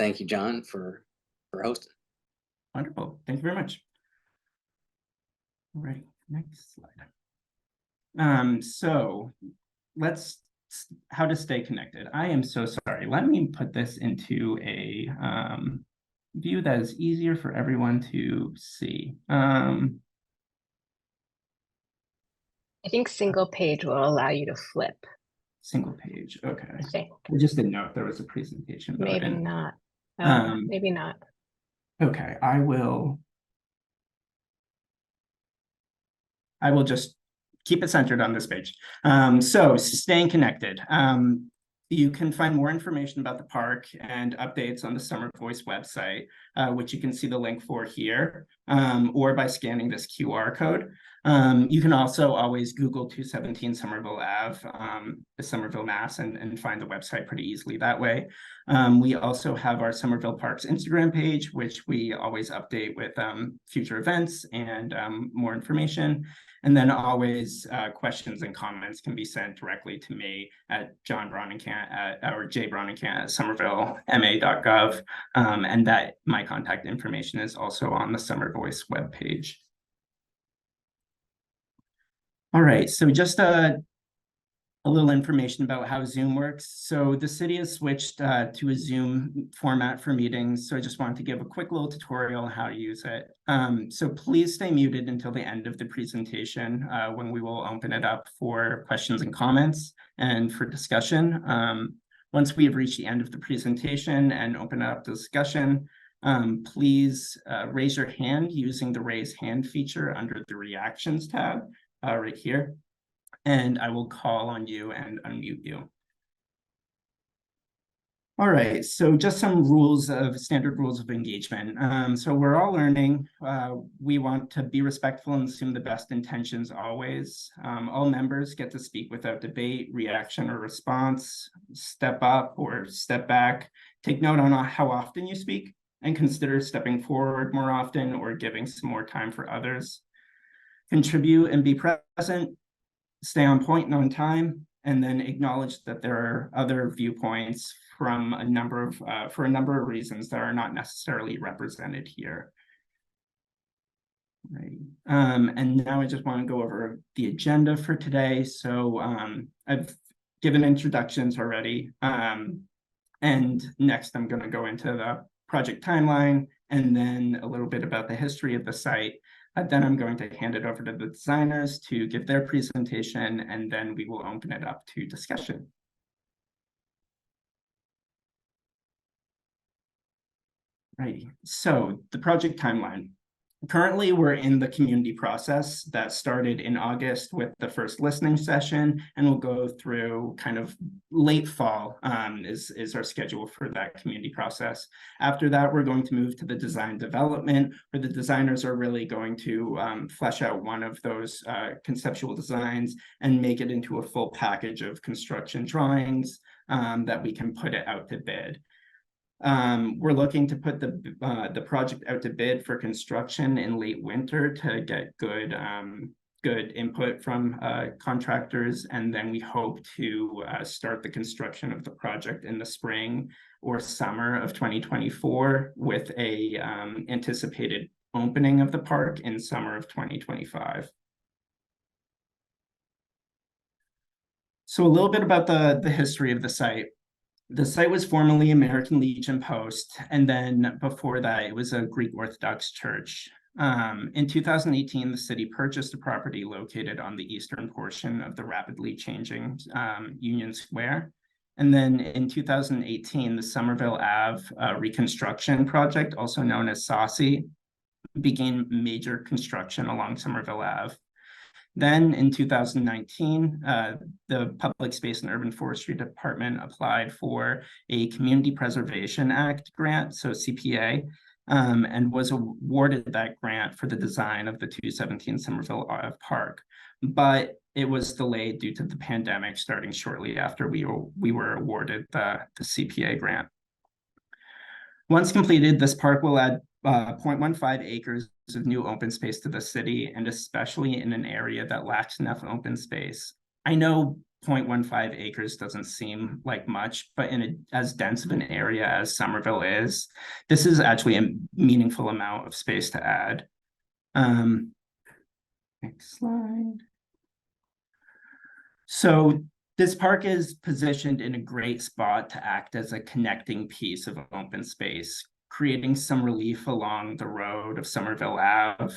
thank you, John, for hosting. Wonderful. Thank you very much. All right, next slide. So let's how to stay connected. I am so sorry. Let me put this into a view that is easier for everyone to see. I think single page will allow you to flip. Single page. Okay. I think. I just didn't know if there was a presentation. Maybe not. Maybe not. Okay, I will just keep it centered on this page. So staying connected. You can find more information about the park and updates on the Summer Voice website, which you can see the link for here, or by scanning this QR code. You can also always Google 217 Somerville Ave, Somerville, Mass, and find the website pretty easily that way. We also have our Somerville Parks Instagram page, which we always update with future events and more information. And then always questions and comments can be sent directly to me at John Bronincant or J Bronincant at somervillema.gov. And that my contact information is also on the Summer Voice webpage. All right, so just a little information about how Zoom works. So the city has switched to a Zoom format for meetings. So I just wanted to give a quick little tutorial on how to use it. So please stay muted until the end of the presentation when we will open it up for questions and comments and for discussion. Once we have reached the end of the presentation and open up the discussion, please raise your hand using the raise hand feature under the reactions tab right here. And I will call on you and unmute you. All right, so just some standard rules of engagement. So we're all learning. We want to be respectful and assume the best intentions always. All members get to speak without debate, reaction, or response. Step up or step back. Take note on how often you speak and consider stepping forward more often or giving some more time for others. Contribute and be present. Stay on point and on time, and then acknowledge that there are other viewpoints from for a number of reasons that are not necessarily represented here. Right. And now I just want to go over the agenda for today. So I've given introductions already, and next I'm going to go into the project timeline and then a little bit about the history of the site. Then I'm going to hand it over to the designers to give their presentation, and then we will open it up to discussion. Right, so the project timeline. Currently, we're in the community process that started in August with the first listening session, and we'll go through kind of late fall is our schedule for that community process. After that, we're going to move to the design development, where the designers are really going to flesh out one of those conceptual designs and make it into a full package of construction drawings that we can put it out to bid. We're looking to put the project out to bid for construction in late winter to get good input from contractors, and then we hope to start the construction of the project in the spring or summer of 2024 with a anticipated opening of the park in summer of 2025. So a little bit about the history of the site. The site was formerly American Legion Post, and then before that, it was a Greek Orthodox church. In 2018, the city purchased a property located on the eastern portion of the rapidly changing Union Square. And then in 2018, the Somerville Ave reconstruction project, also known as SAUCY, began major construction along Somerville Ave. Then in 2019, the Public Space and Urban Forestry Department applied for a Community Preservation Act grant, so CPA, and was awarded that grant for the design of the 217 Somerville Park. But it was delayed due to the pandemic starting shortly after we were awarded the CPA grant. Once completed, this park will add 0.15 acres of new open space to the city, and especially in an area that lacks enough open space. I know 0.15 acres doesn't seem like much, but in as dense of an area as Somerville is, this is actually a meaningful amount of space to add. Next slide. So this park is positioned in a great spot to act as a connecting piece of open space, creating some relief along the road of Somerville Ave.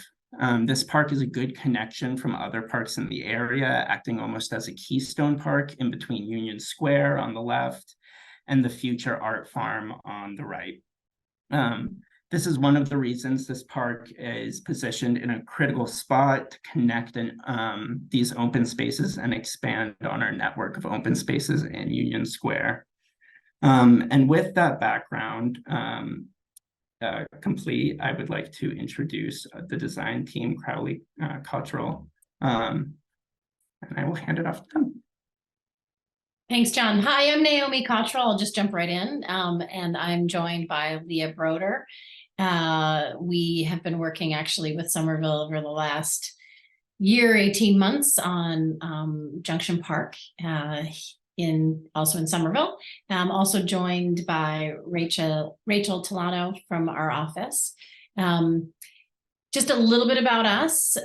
This park is a good connection from other parks in the area, acting almost as a keystone park in between Union Square on the left and the future art farm on the right. This is one of the reasons this park is positioned in a critical spot to connect these open spaces and expand on our network of open spaces in Union Square. And with that background complete, I would like to introduce the design team, Crowley Cottrell, and I will hand it off to them. Thanks, John. Hi, I'm Naomi Cottrell. I'll just jump right in. And I'm joined by Leah Broder. We have been working actually with Somerville over the last year, 18 months on Junction Park also in Somerville. I'm also joined by Rachel Tolano from our office. Just a little bit about us.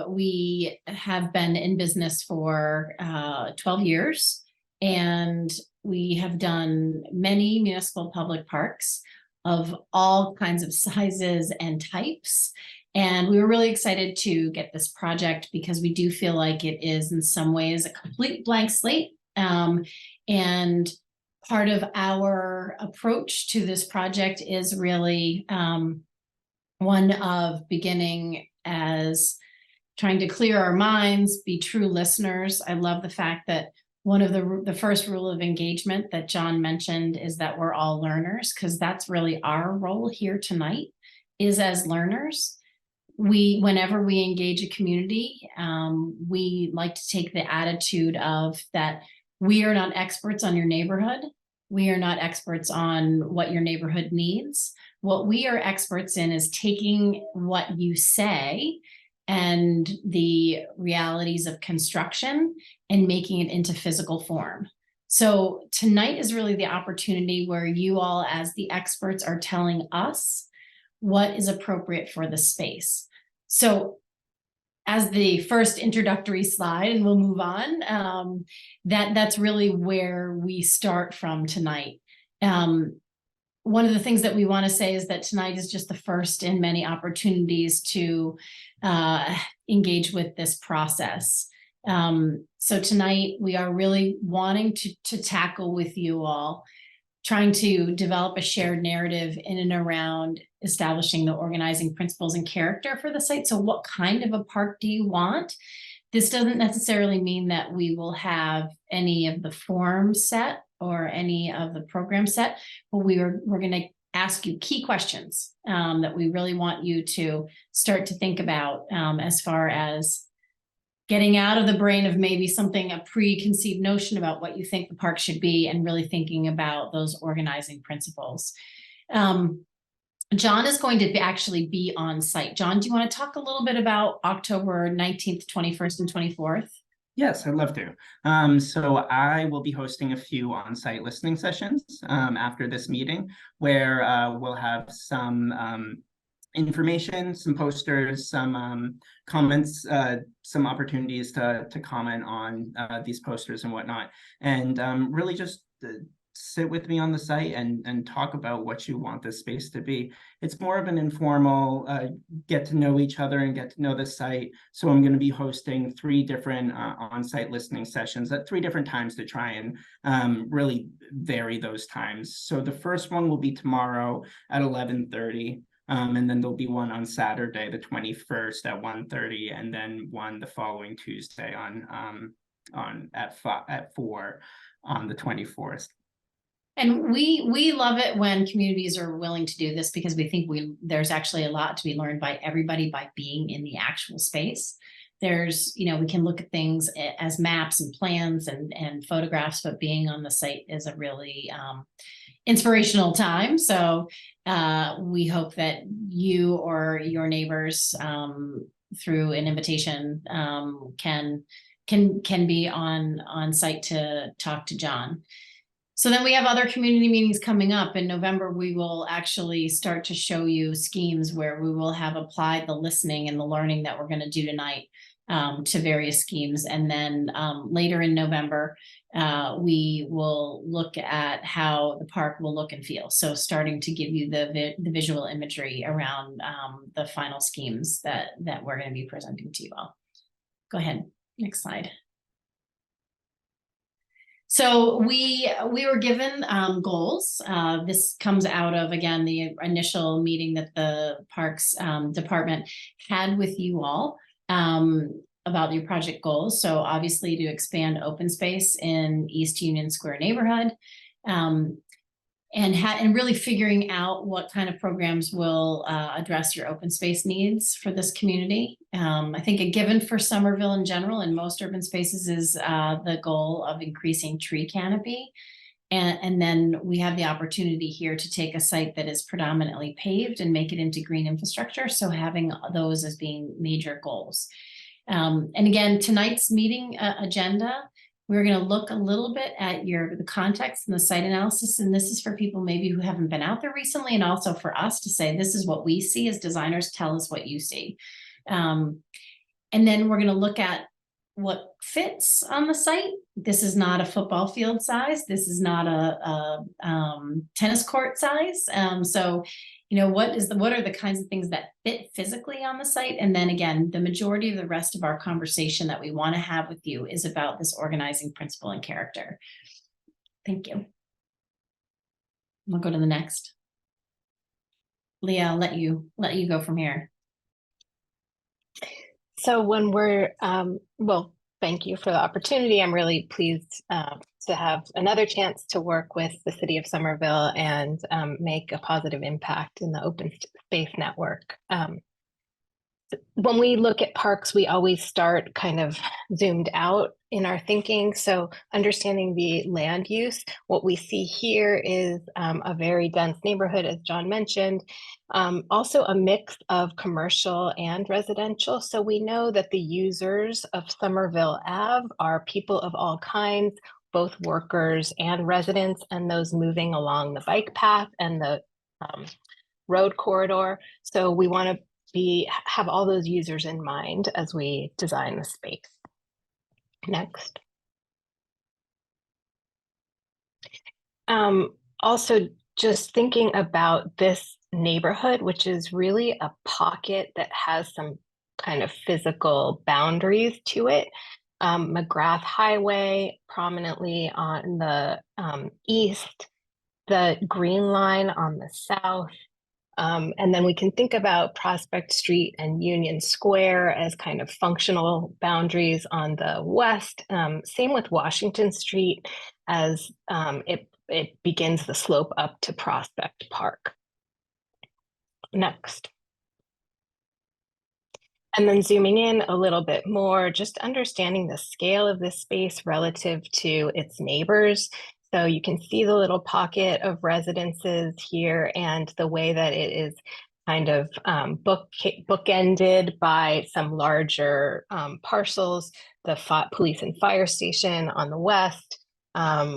We have been in business for 12 years, and we have done many municipal public parks of all kinds of sizes and types. And we were really excited to get this project because we do feel like it is in some ways a complete blank slate. And part of our approach to this project is really one of beginning as trying to clear our minds, be true listeners. I love the fact that one of the first rule of engagement that John mentioned is that we're all learners, because that's really our role here tonight, is as learners. Whenever we engage a community, we like to take the attitude of that we are not experts on your neighborhood. We are not experts on what your neighborhood needs. What we are experts in is taking what you say and the realities of construction and making it into physical form. So tonight is really the opportunity where you all, as the experts, are telling us what is appropriate for the space. So as the first introductory slide, and we'll move on, that's really where we start from tonight. One of the things that we want to say is that tonight is just the first in many opportunities to engage with this process. So tonight we are really wanting to tackle with you all, trying to develop a shared narrative in and around establishing the organizing principles and character for the site. So what kind of a park do you want? This doesn't necessarily mean that we will have any of the forms set or any of the program set, but we're going to ask you key questions that we really want you to start to think about as far as getting out of the brain of maybe a preconceived notion about what you think the park should be and really thinking about those organizing principles. John is going to actually be on site. John, do you want to talk a little bit about October 19th, 21st, and 24th? Yes, I'd love to. So I will be hosting a few on-site listening sessions after this meeting, where we'll have some information, some posters, some comments, some opportunities to comment on these posters and whatnot, and really just sit with me on the site and talk about what you want this space to be. It's more of an informal get to know each other and get to know the site. So I'm going to be hosting 3 different on-site listening sessions at 3 different times to try and really vary those times. So the first one will be tomorrow at 11:30. And then there'll be one on Saturday, the 21st at 1:30, and then one the following Tuesday at 4 on the 24th. And we love it when communities are willing to do this, because we think there's actually a lot to be learned by everybody by being in the actual space. There's, we can look at things as maps and plans and photographs, but being on the site is a really inspirational time. So we hope that you or your neighbors through an invitation can can be on site to talk to John. So then we have other community meetings coming up. In November, we will actually start to show you schemes where we will have applied the listening and the learning that we're going to do tonight to various schemes. And then later in November, we will look at how the park will look and feel. So starting to give you the visual imagery around the final schemes that we're going to be presenting to you all. Go ahead, next slide. So we were given goals. This comes out of, again, the initial meeting that the Parks Department had with you all about your project goals. So obviously to expand open space in East Union Square neighborhood, and really figuring out what kind of programs will address your open space needs for this community. I think a given for Somerville in general and most urban spaces is the goal of increasing tree canopy. And then we have the opportunity here to take a site that is predominantly paved and make it into green infrastructure. So having those as being major goals. And again, tonight's meeting agenda, we're going to look a little bit at the context and the site analysis. And this is for people maybe who haven't been out there recently, and also for us to say, this is what we see as designers, tell us what you see. And then we're going to look at what fits on the site. This is not a football field size. This is not a tennis court size. So, you know, what are the kinds of things that fit physically on the site? And then again, the majority of the rest of our conversation that we want to have with you is about this organizing principle and character. Thank you. We'll go to the next. Leah, I'll let you go from here. So when we're, well, thank you for the opportunity. I'm really pleased to have another chance to work with the city of Somerville and make a positive impact in the open space network. When we look at parks, we always start kind of zoomed out in our thinking. So understanding the land use, what we see here is a very dense neighborhood, as John mentioned, also a mix of commercial and residential. So we know that the users of Somerville Ave are people of all kinds, both workers and residents, and those moving along the bike path and the road corridor. So we want to have all those users in mind as we design the space. Next. Also, just thinking about this neighborhood, which is really a pocket that has some kind of physical boundaries to it. McGrath Highway prominently on the east, the Green Line on the south. And then we can think about Prospect Street and Union Square as kind of functional boundaries on the west. Same with Washington Street as it begins the slope up to Prospect Park. Next. And then zooming in a little bit more, just understanding the scale of this space relative to its neighbors. So you can see the little pocket of residences here and the way that it is kind of bookended by some larger parcels, the police and fire station on the west.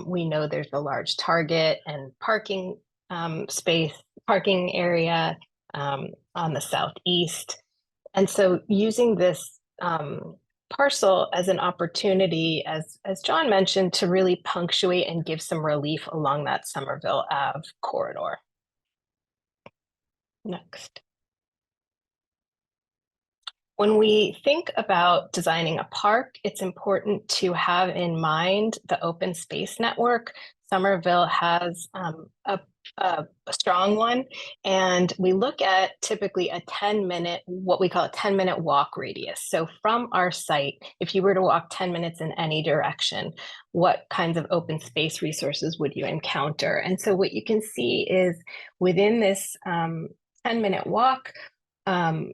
We know there's a large Target and parking area on the southeast. And so using this parcel as an opportunity, as John mentioned, to really punctuate and give some relief along that Somerville Ave corridor. Next. When we think about designing a park, it's important to have in mind the open space network. Somerville has a strong one, and we look at typically a 10-minute, what we call a 10-minute walk radius. So from our site, if you were to walk 10 minutes in any direction, what kinds of open space resources would you encounter? And so what you can see is within this 10-minute walk,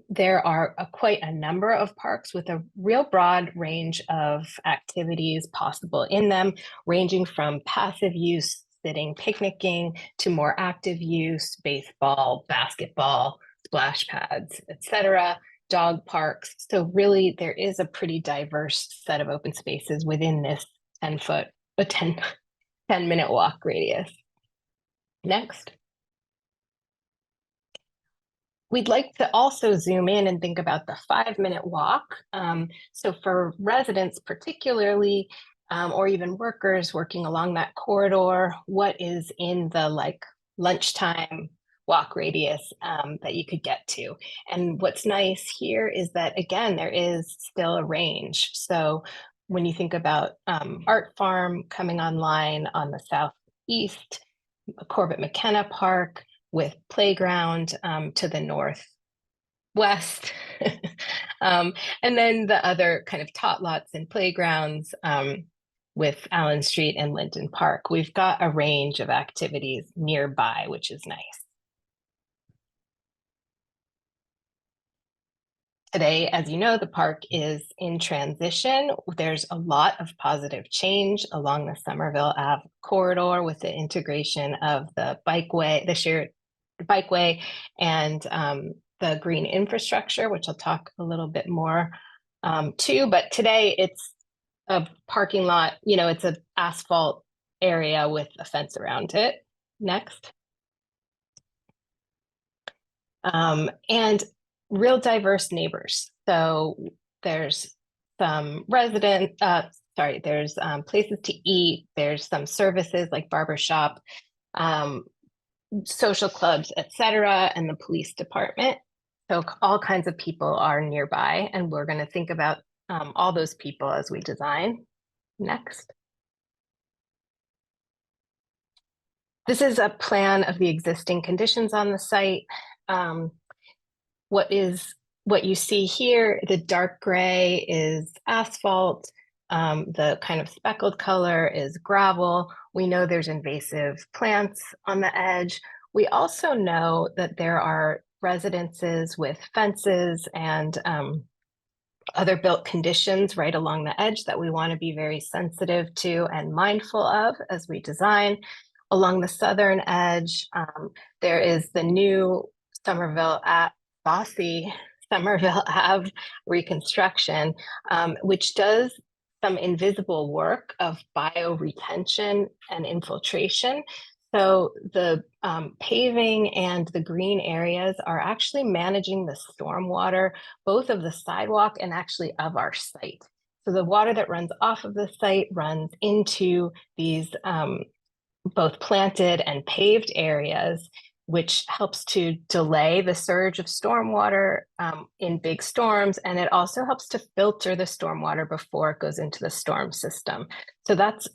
there are quite a number of parks with a real broad range of activities possible in them, ranging from passive use, sitting, picnicking, to more active use, baseball, basketball, splash pads, etc. dog parks. So really there is a pretty diverse set of open spaces within this 10-minute walk radius. Next. We'd like to also zoom in and think about the 5-minute walk. So for residents particularly, or even workers working along that corridor, what is in the like lunchtime walk radius that you could get to? And what's nice here is that, again, there is still a range. So when you think about Art Farm coming online on the southeast, Corbett McKenna Park, with playground to the northwest. And then the other kind of tot lots and playgrounds with Allen Street and Linton Park. We've got a range of activities nearby, which is nice. Today, as you know, the park is in transition. There's a lot of positive change along the Somerville Ave corridor with the integration of the bikeway, the shared bikeway, and the green infrastructure, which I'll talk a little bit more to. But today it's a parking lot, it's an asphalt area with a fence around it. Next. And real diverse neighbors. So there's some there's places to eat, there's some services like barbershop, social clubs, etc., and the police department. So all kinds of people are nearby, and we're going to think about all those people as we design. Next. This is a plan of the existing conditions on the site. What you see here, the dark gray is asphalt. The kind of speckled color is gravel. We know there's invasive plants on the edge. We also know that there are residences with fences and other built conditions right along the edge that we want to be very sensitive to and mindful of as we design. Along the southern edge, there is the new Somerville Ave reconstruction, which does some invisible work of bioretention and infiltration. So the paving and the green areas are actually managing the stormwater, both of the sidewalk and actually of our site. So the water that runs off of the site runs into these both planted and paved areas, which helps to delay the surge of stormwater in big storms. And it also helps to filter the stormwater before it goes into the storm system. So that's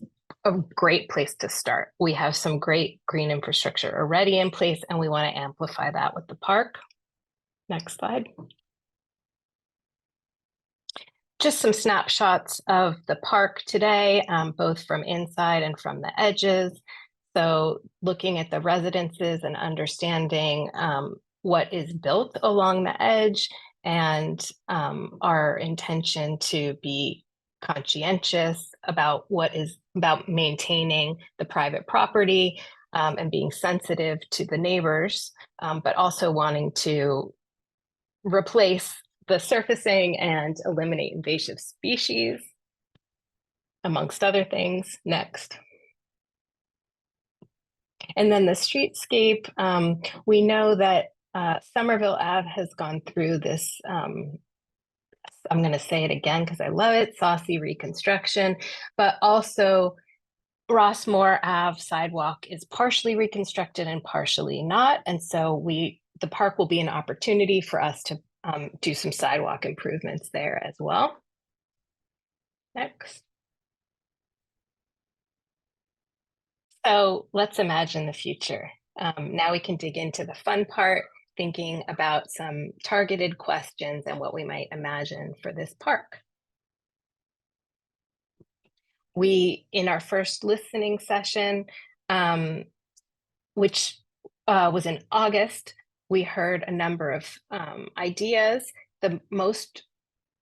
a great place to start. We have some great green infrastructure already in place, and we want to amplify that with the park. Next slide. Just some snapshots of the park today, both from inside and from the edges. So looking at the residences and understanding what is built along the edge, and our intention to be conscientious about about maintaining the private property and being sensitive to the neighbors, but also wanting to replace the surfacing and eliminate invasive species, amongst other things. Next. And then the streetscape, we know that Somerville Ave has gone through this, I'm going to say it again because I love it, saucy reconstruction, but also Rossmore Ave sidewalk is partially reconstructed and partially not. And so the park will be an opportunity for us to do some sidewalk improvements there as well. Next. So let's imagine the future. Now we can dig into the fun part, thinking about some targeted questions and what we might imagine for this park. In our first listening session, which was in August, we heard a number of ideas. The most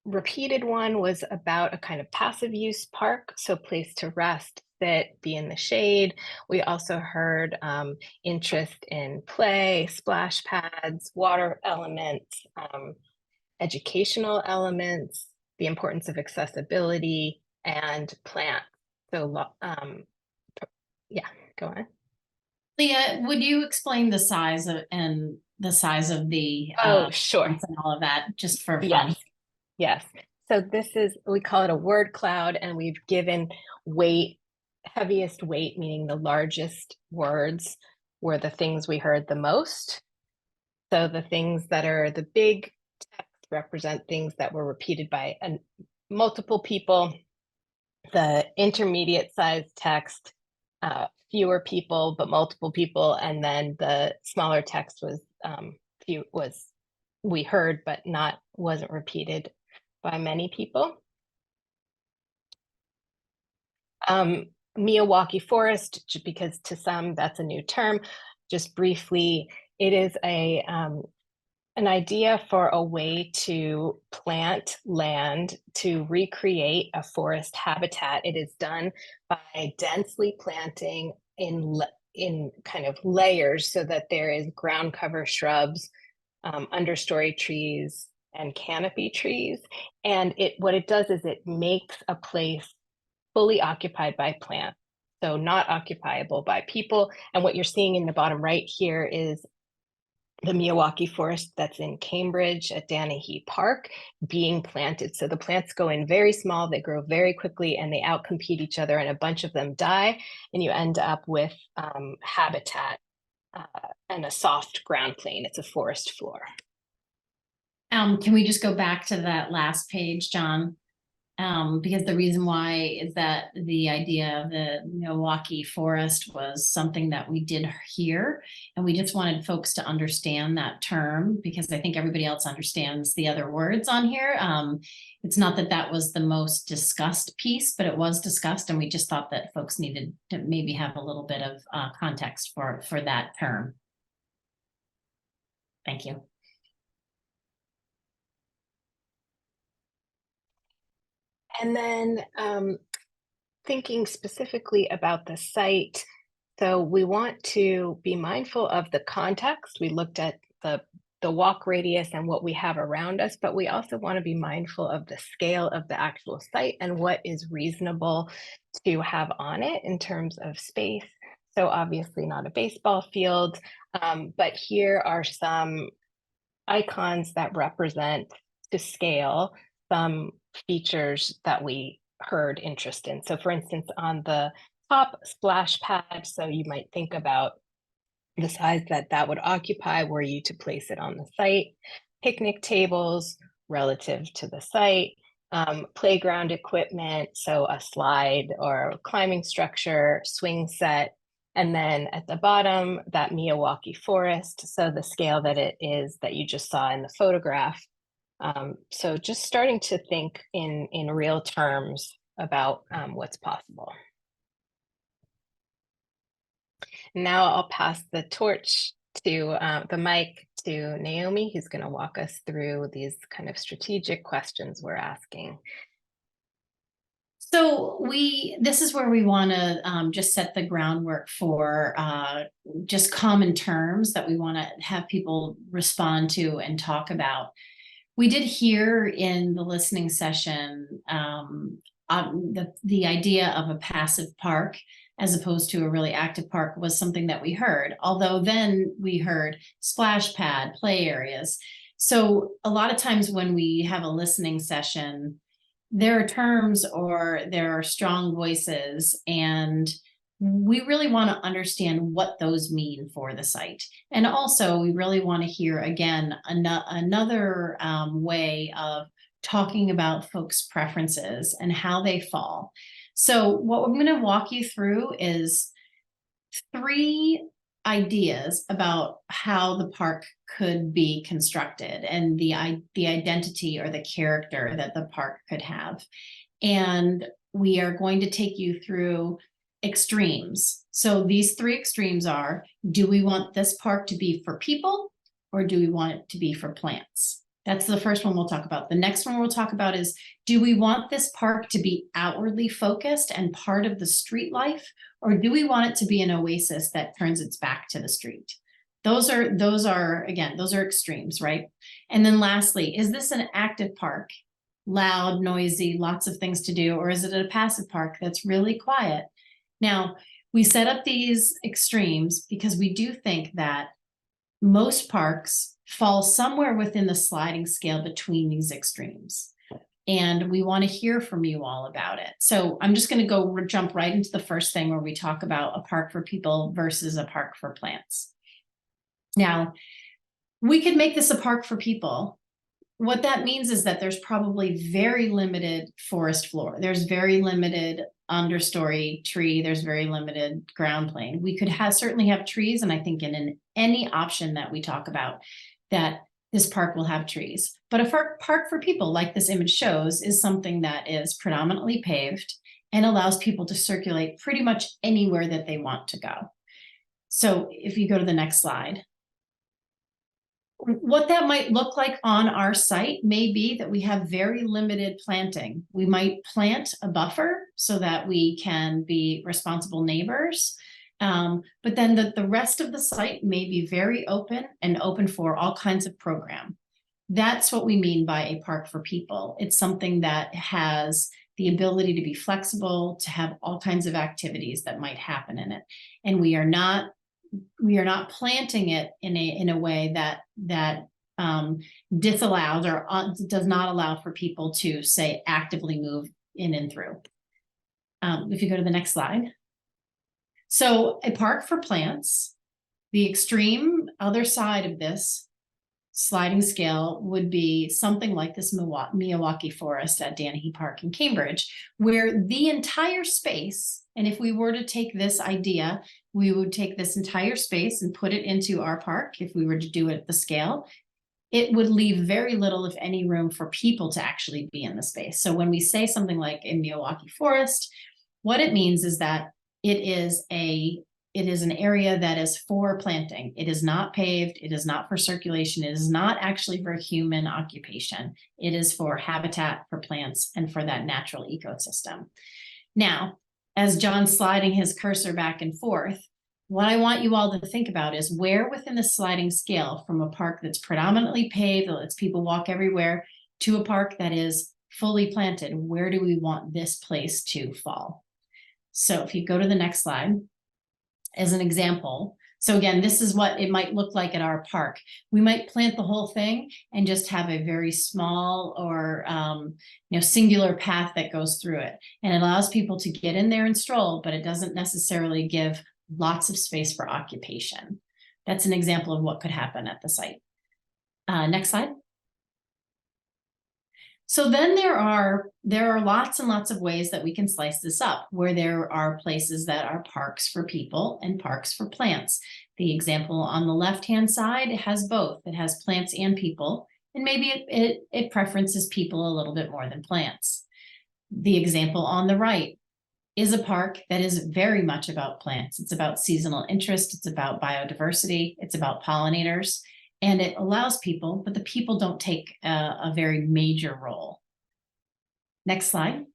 repeated one was about a kind of passive use park, so place to rest, sit, be in the shade. We also heard interest in play, splash pads, water elements, educational elements, the importance of accessibility, and plants. So, yeah, go on. Leah, would you explain the size of the Sure. and all of that just for fun? Yes. Yes. So this is, we call it a word cloud, and we've given weight, heaviest weight, meaning the largest words were the things we heard the most. So the things that are the big text represent things that were repeated by multiple people. The intermediate sized text, fewer people, but multiple people. And then the smaller text was we heard, but wasn't repeated by many people. Miyawaki forest, just because to some that's a new term. Just briefly, it is an idea for a way to plant land to recreate a forest habitat. It is done by densely planting in kind of layers so that there is ground cover shrubs, understory trees, and canopy trees. And what it does is it makes a place fully occupied by plants, so not occupiable by people. And what you're seeing in the bottom right here is the Miyawaki forest that's in Cambridge at Danahy Park being planted. So the plants go in very small, they grow very quickly, and they outcompete each other, and a bunch of them die, and you end up with habitat and a soft ground plane. It's a forest floor. Can we just go back to that last page, John? Because the reason why is that the idea of the Milwaukee forest was something that we did hear, and we just wanted folks to understand that term, because I think everybody else understands the other words on here. It's not that that was the most discussed piece, but it was discussed, and we just thought that folks needed to maybe have a little bit of context for that term. Thank you. And then thinking specifically about the site, so we want to be mindful of the context. We looked at the walk radius and what we have around us, but we also want to be mindful of the scale of the actual site and what is reasonable to have on it in terms of space. So obviously not a baseball field, but here are some icons that represent to scale some features that we heard interest in. So for instance, on the top, splash pad, so you might think about the size that would occupy were you to place it on the site. Picnic tables relative to the site, playground equipment, so a slide or a climbing structure, swing set, and then at the bottom, that Miyawaki forest, so the scale that it is that you just saw in the photograph. So just starting to think in real terms about what's possible. Now I'll pass the torch to the mic to Naomi, who's going to walk us through these kind of strategic questions we're asking. So this is where we want to just set the groundwork for just common terms that we want to have people respond to and talk about. We did hear in the listening session the idea of a passive park as opposed to a really active park was something that we heard. Although then we heard splash pad, play areas. So a lot of times when we have a listening session, there are terms or there are strong voices, and we really want to understand what those mean for the site. And also we really want to hear again another way of talking about folks' preferences and how they fall. So what we're going to walk you through is 3 ideas about how the park could be constructed and the identity or the character that the park could have. And we are going to take you through extremes. So these 3 extremes are, do we want this park to be for people or do we want it to be for plants? That's the first one we'll talk about. The next one we'll talk about is, do we want this park to be outwardly focused and part of the street life, or do we want it to be an oasis that turns its back to the street? Those are again, those are extremes, right? And then lastly, is this an active park? Loud, noisy, lots of things to do, or is it a passive park that's really quiet? Now, we set up these extremes because we do think that most parks fall somewhere within the sliding scale between these extremes. And we want to hear from you all about it. So I'm just going to go jump right into the first thing where we talk about a park for people versus a park for plants. Now, we could make this a park for people. What that means is that there's probably very limited forest floor. There's very limited understory tree. There's very limited ground plane. We could certainly have trees. And I think in any option that we talk about, that this park will have trees. But a park for people, like this image shows, is something that is predominantly paved and allows people to circulate pretty much anywhere that they want to go. So if you go to the next slide, what that might look like on our site may be that we have very limited planting. We might plant a buffer so that we can be responsible neighbors. But then the rest of the site may be very open and open for all kinds of program. That's what we mean by a park for people. It's something that has the ability to be flexible, to have all kinds of activities that might happen in it. And we are not planting it in a way that disallows or does not allow for people to, say, actively move in and through. If you go to the next slide. So a park for plants, the extreme other side of this sliding scale would be something like this Miyawaki forest at Danahy Park in Cambridge, where the entire space, and if we were to take this idea, we would take this entire space and put it into our park. If we were to do it at the scale, it would leave very little, if any, room for people to actually be in the space. So when we say something like a Miyawaki forest, what it means is that it is an area that is for planting. It is not paved. It is not for circulation. It is not actually for human occupation. It is for habitat for plants and for that natural ecosystem. Now, as John's sliding his cursor back and forth, what I want you all to think about is where within the sliding scale, from a park that's predominantly paved, that lets people walk everywhere, to a park that is fully planted, where do we want this place to fall? So if you go to the next slide, as an example, so again, this is what it might look like at our park. We might plant the whole thing and just have a very small or singular path that goes through it. And it allows people to get in there and stroll, but it doesn't necessarily give lots of space for occupation. That's an example of what could happen at the site. Next slide. So then there are lots and lots of ways that we can slice this up, where there are places that are parks for people and parks for plants. The example on the left-hand side has both. It has plants and people, and maybe it preferences people a little bit more than plants. The example on the right is a park that is very much about plants. It's about seasonal interest. It's about biodiversity. It's about pollinators. And it allows people, but the people don't take a very major role. Next slide.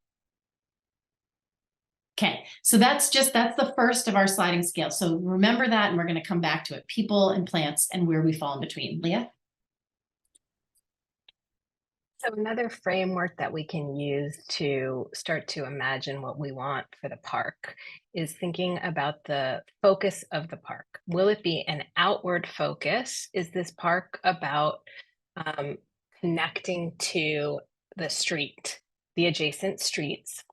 Okay, so that's the first of our sliding scale. So remember that, and we're going to come back to it. People and plants and where we fall in between. Leah? So another framework that we can use to start to imagine what we want for the park is thinking about the focus of the park. Will it be an outward focus? Is this park about connecting to the street, the adjacent streets?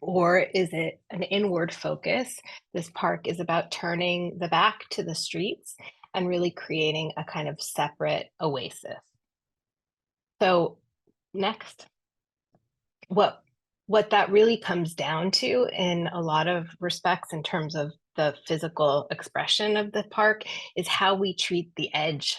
Or is it an inward focus? This park is about turning the back to the streets and really creating a kind of separate oasis. So next, what that really comes down to in a lot of respects in terms of the physical expression of the park is how we treat the edge.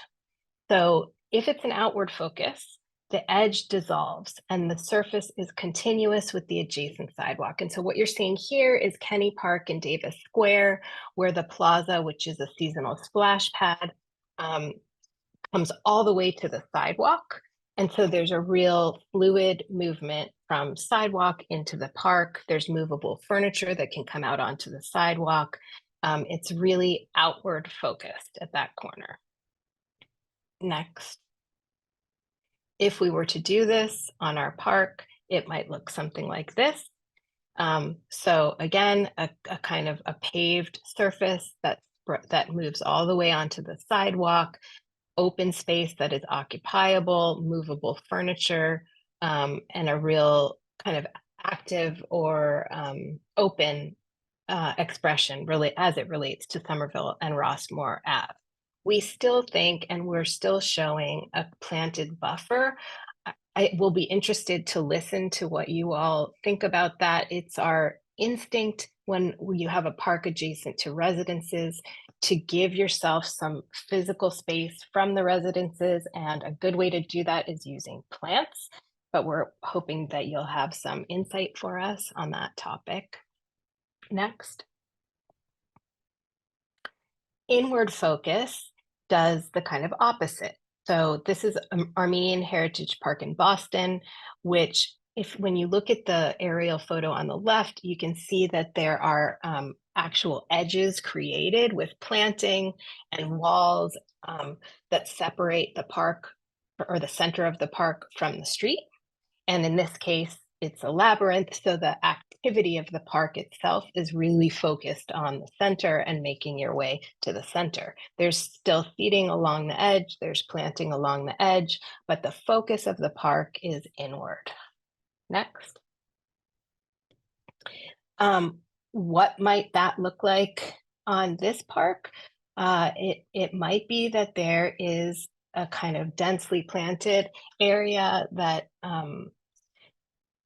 So if it's an outward focus, the edge dissolves and the surface is continuous with the adjacent sidewalk. And so what you're seeing here is Kenny Park and Davis Square, where the plaza, which is a seasonal splash pad, comes all the way to the sidewalk. And so there's a real fluid movement from sidewalk into the park. There's movable furniture that can come out onto the sidewalk. It's really outward focused at that corner. Next. If we were to do this on our park, it might look something like this. So again, a kind of a paved surface that moves all the way onto the sidewalk, open space that is occupiable, movable furniture, and a real kind of active or open expression really as it relates to Somerville and Rossmore Ave. We still think, and we're still showing a planted buffer. I will be interested to listen to what you all think about that. It's our instinct when you have a park adjacent to residences to give yourself some physical space from the residences, and a good way to do that is using plants, but we're hoping that you'll have some insight for us on that topic. Next. Inward focus does the kind of opposite. So this is Armenian Heritage Park in Boston, which when you look at the aerial photo on the left, you can see that there are actual edges created with planting and walls that separate the park or the center of the park from the street. And in this case, it's a labyrinth, so the activity of the park itself is really focused on the center and making your way to the center. There's still seating along the edge, there's planting along the edge, but the focus of the park is inward. Next. What might that look like on this park? It might be that there is a kind of densely planted area that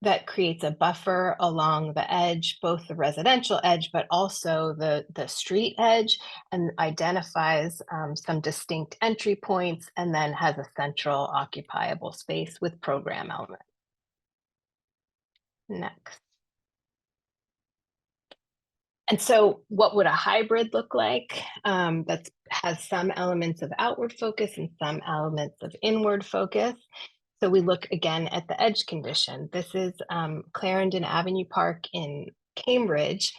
that creates a buffer along the edge, both the residential edge, but also the street edge, and identifies some distinct entry points, and then has a central occupiable space with program elements. Next. And so what would a hybrid look like that has some elements of outward focus and some elements of inward focus? So we look again at the edge condition. This is Clarendon Avenue Park in Cambridge,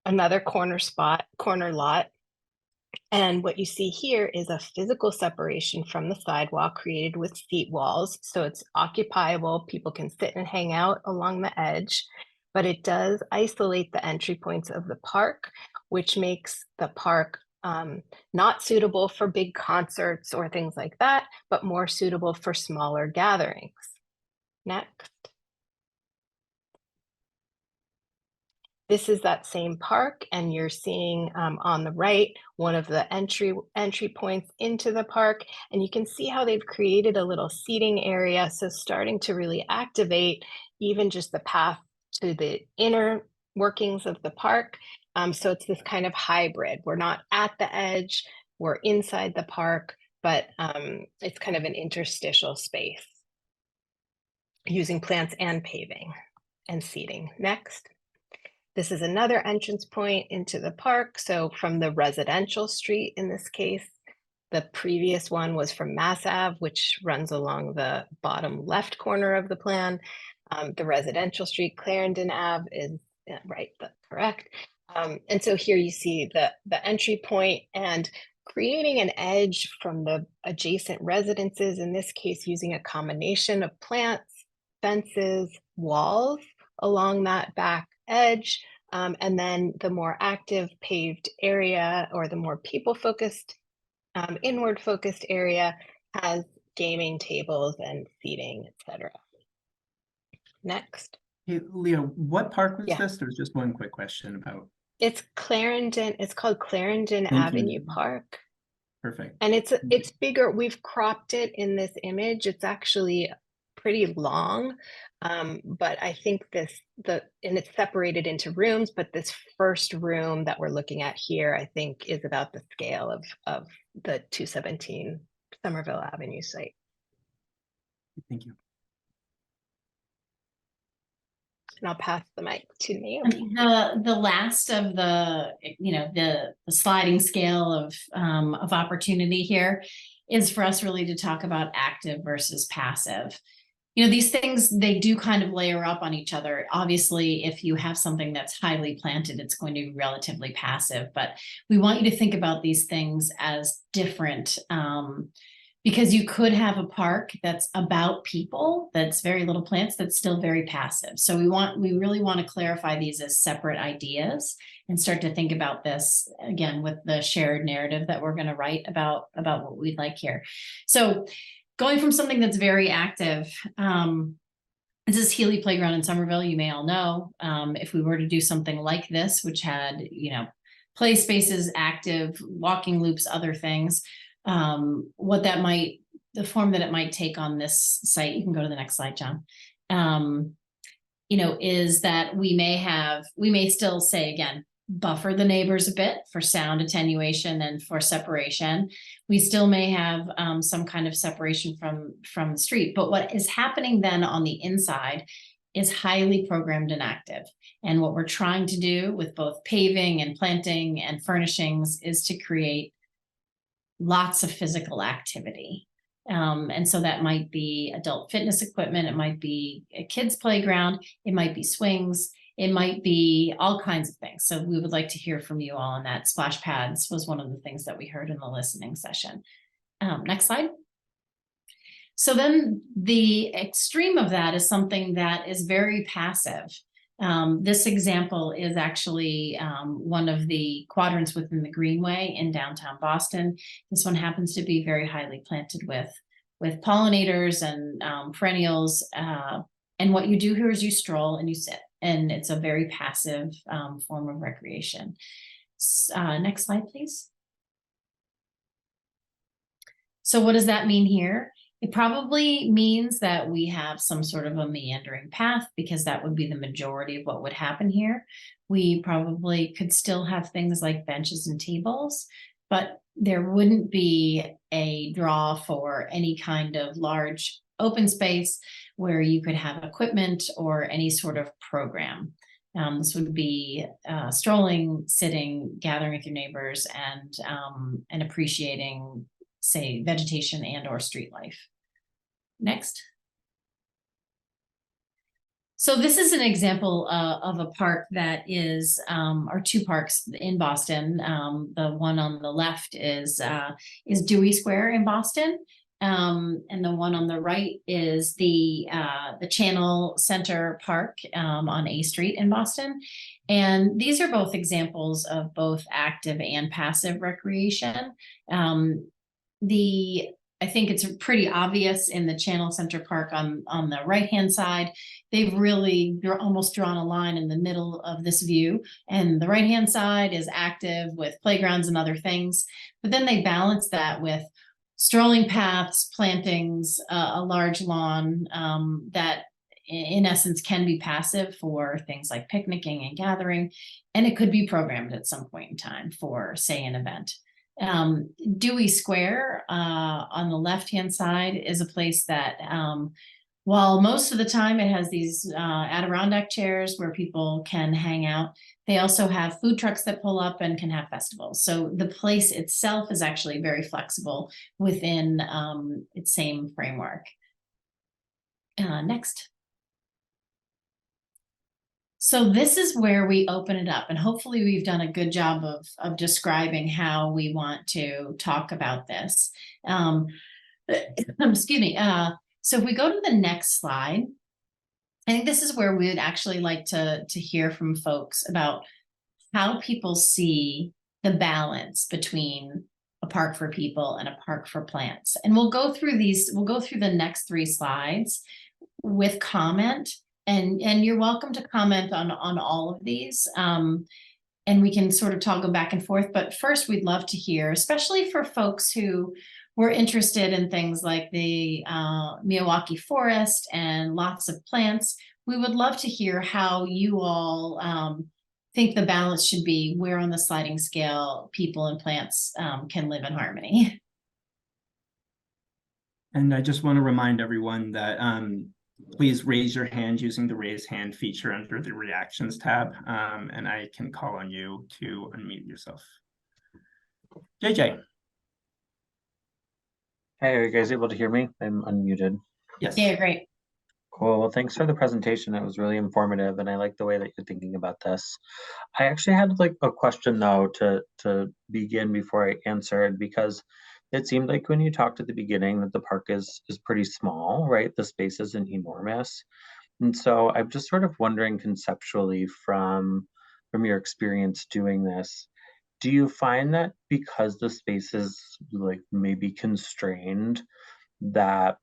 another corner lot. And what you see here is a physical separation from the sidewalk created with seat walls. So it's occupiable, people can sit and hang out along the edge, but it does isolate the entry points of the park, which makes the park not suitable for big concerts or things like that, but more suitable for smaller gatherings. Next. This is that same park, and you're seeing on the right one of the entry points into the park, and you can see how they've created a little seating area, so starting to really activate even just the path to the inner workings of the park. So it's this kind of hybrid. We're not at the edge, we're inside the park, but it's kind of an interstitial space using plants and paving and seating. Next. This is another entrance point into the park. So from the residential street in this case, the previous one was from Mass Ave, which runs along the bottom left corner of the plan. The residential street, Clarendon Ave, is right, that's correct. And so here you see the entry point and creating an edge from the adjacent residences, in this case, using a combination of plants, fences, walls along that back edge, and then the more active paved area, or the more people-focused, inward-focused area, has gaming tables and seating, etc. Next. Hey, Leo, what park was Yeah. this? There was just one quick question about. It's Clarendon. It's called Clarendon Avenue Park. Perfect. And it's bigger. We've cropped it in this image. It's actually pretty long, but I think and it's separated into rooms, but this first room that we're looking at here, I think, is about the scale of the 217 Somerville Avenue site. Thank you. And I'll pass the mic to Naomi. The last of the sliding scale of opportunity here is for us really to talk about active versus passive. you know, these things, they do kind of layer up on each other. Obviously, if you have something that's highly planted, it's going to be relatively passive, but we want you to think about these things as different, because you could have a park that's about people, that's very little plants, that's still very passive. So we really want to clarify these as separate ideas and start to think about this again with the shared narrative that we're going to write about what we'd like here. So going from something that's very active, this is Healy Playground in Somerville. You may all know, if we were to do something like this, which had, you know, play spaces, active, walking loops, other things, what that might, the form that it might take on this site, you can go to the next slide, John, you know, is that we may still say, again, buffer the neighbors a bit for sound attenuation and for separation. We still may have some kind of separation from the street, but what is happening then on the inside is highly programmed and active. And what we're trying to do with both paving and planting and furnishings is to create lots of physical activity. And so that might be adult fitness equipment, it might be a kid's playground, it might be swings, it might be all kinds of things. So we would like to hear from you all on that. Splash pads was one of the things that we heard in the listening session. Next slide. So then the extreme of that is something that is very passive. This example is actually one of the quadrants within the Greenway in downtown Boston. This one happens to be very highly planted with pollinators and perennials. And what you do here is you stroll and you sit, and it's a very passive form of recreation. Next slide, please. So what does that mean here? It probably means that we have some sort of a meandering path, because that would be the majority of what would happen here. We probably could still have things like benches and tables, but there wouldn't be a draw for any kind of large open space where you could have equipment or any sort of program. This would be strolling, sitting, gathering with your neighbors, and appreciating, say, vegetation and or street life. Next. So this is an example of a park that is, or two parks in Boston. The one on the left is Dewey Square in Boston, and the one on the right is the Channel Center Park on A Street in Boston. And these are both examples of both active and passive recreation. I think it's pretty obvious in the Channel Center Park on the right-hand side. They've really almost drawn a line in the middle of this view, and the right-hand side is active with playgrounds and other things. But then they balance that with strolling paths, plantings, a large lawn that in essence can be passive for things like picnicking and gathering, and it could be programmed at some point in time for, say, an event. Dewey Square on the left-hand side is a place that, while most of the time it has these Adirondack chairs where people can hang out, they also have food trucks that pull up and can have festivals. So the place itself is actually very flexible within its same framework. Next. So this is where we open it up, and hopefully we've done a good job of describing how we want to talk about this. Excuse me. So if we go to the next slide, I think this is where we would actually like to hear from folks about how people see the balance between a park for people and a park for plants. And we'll go through the next 3 slides with comment. And you're welcome to comment on all of these, and we can sort of toggle back and forth. But first, we'd love to hear, especially for folks who were interested in things like the Miyawaki forest and lots of plants. We would love to hear how you all think the balance should be, where on the sliding scale people and plants can live in harmony. And I just want to remind everyone that please raise your hand using the raise hand feature under the reactions tab, and I can call on you to unmute yourself. JJ. Hey, are you guys able to hear me? I'm unmuted. Yes. Yeah, great. Cool. Well, thanks for the presentation. It was really informative, and I like the way that you're thinking about this. I actually had like a question though to begin before I answered, because it seemed like when you talked at the beginning that the park is pretty small, right? The space isn't enormous. And so I'm just sort of wondering conceptually from your experience doing this, do you find that because the space is like maybe constrained, that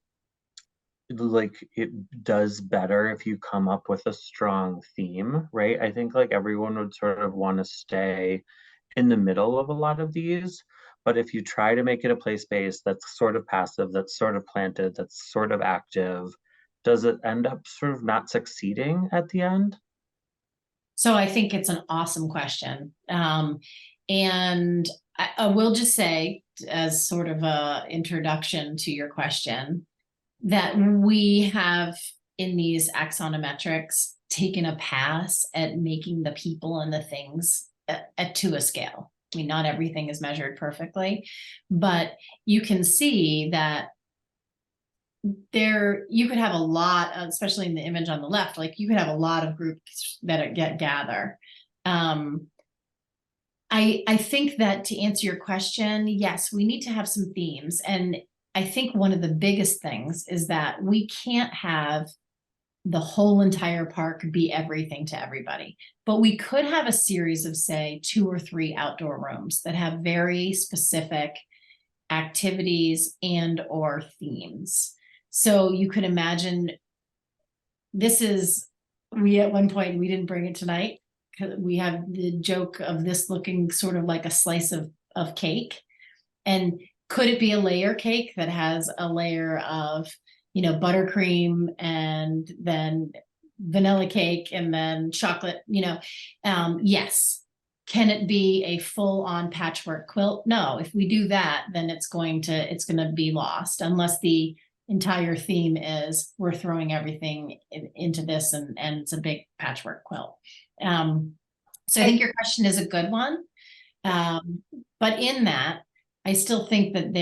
like it does better if you come up with a strong theme, right? I think like everyone would sort of want to stay in the middle of a lot of these, but if you try to make it a play space that's sort of passive, that's sort of planted, that's sort of active, does it end up sort of not succeeding at the end? So I think it's an awesome question. And I will just say, as sort of a introduction to your question, that we have in these axonometrics taken a pass at making the people and the things to a scale. I mean, not everything is measured perfectly, but you can see that there you could have a lot, especially in the image on the left, like you could have a lot of groups that gather. I think that to answer your question, yes, we need to have some themes. And I think one of the biggest things is that we can't have the whole entire park be everything to everybody, but we could have a series of, say, 2 or 3 outdoor rooms that have very specific activities and or themes. So you could imagine we at one point, we didn't bring it tonight, because we have the joke of this looking sort of like a slice of cake. And could it be a layer cake that has a layer of, buttercream and then vanilla cake and then chocolate, yes. Can it be a full-on patchwork quilt? No. If we do that, then it's going to be lost, unless the entire theme is we're throwing everything into this and it's a big patchwork quilt. So I think your question is a good one. But in that, I still think that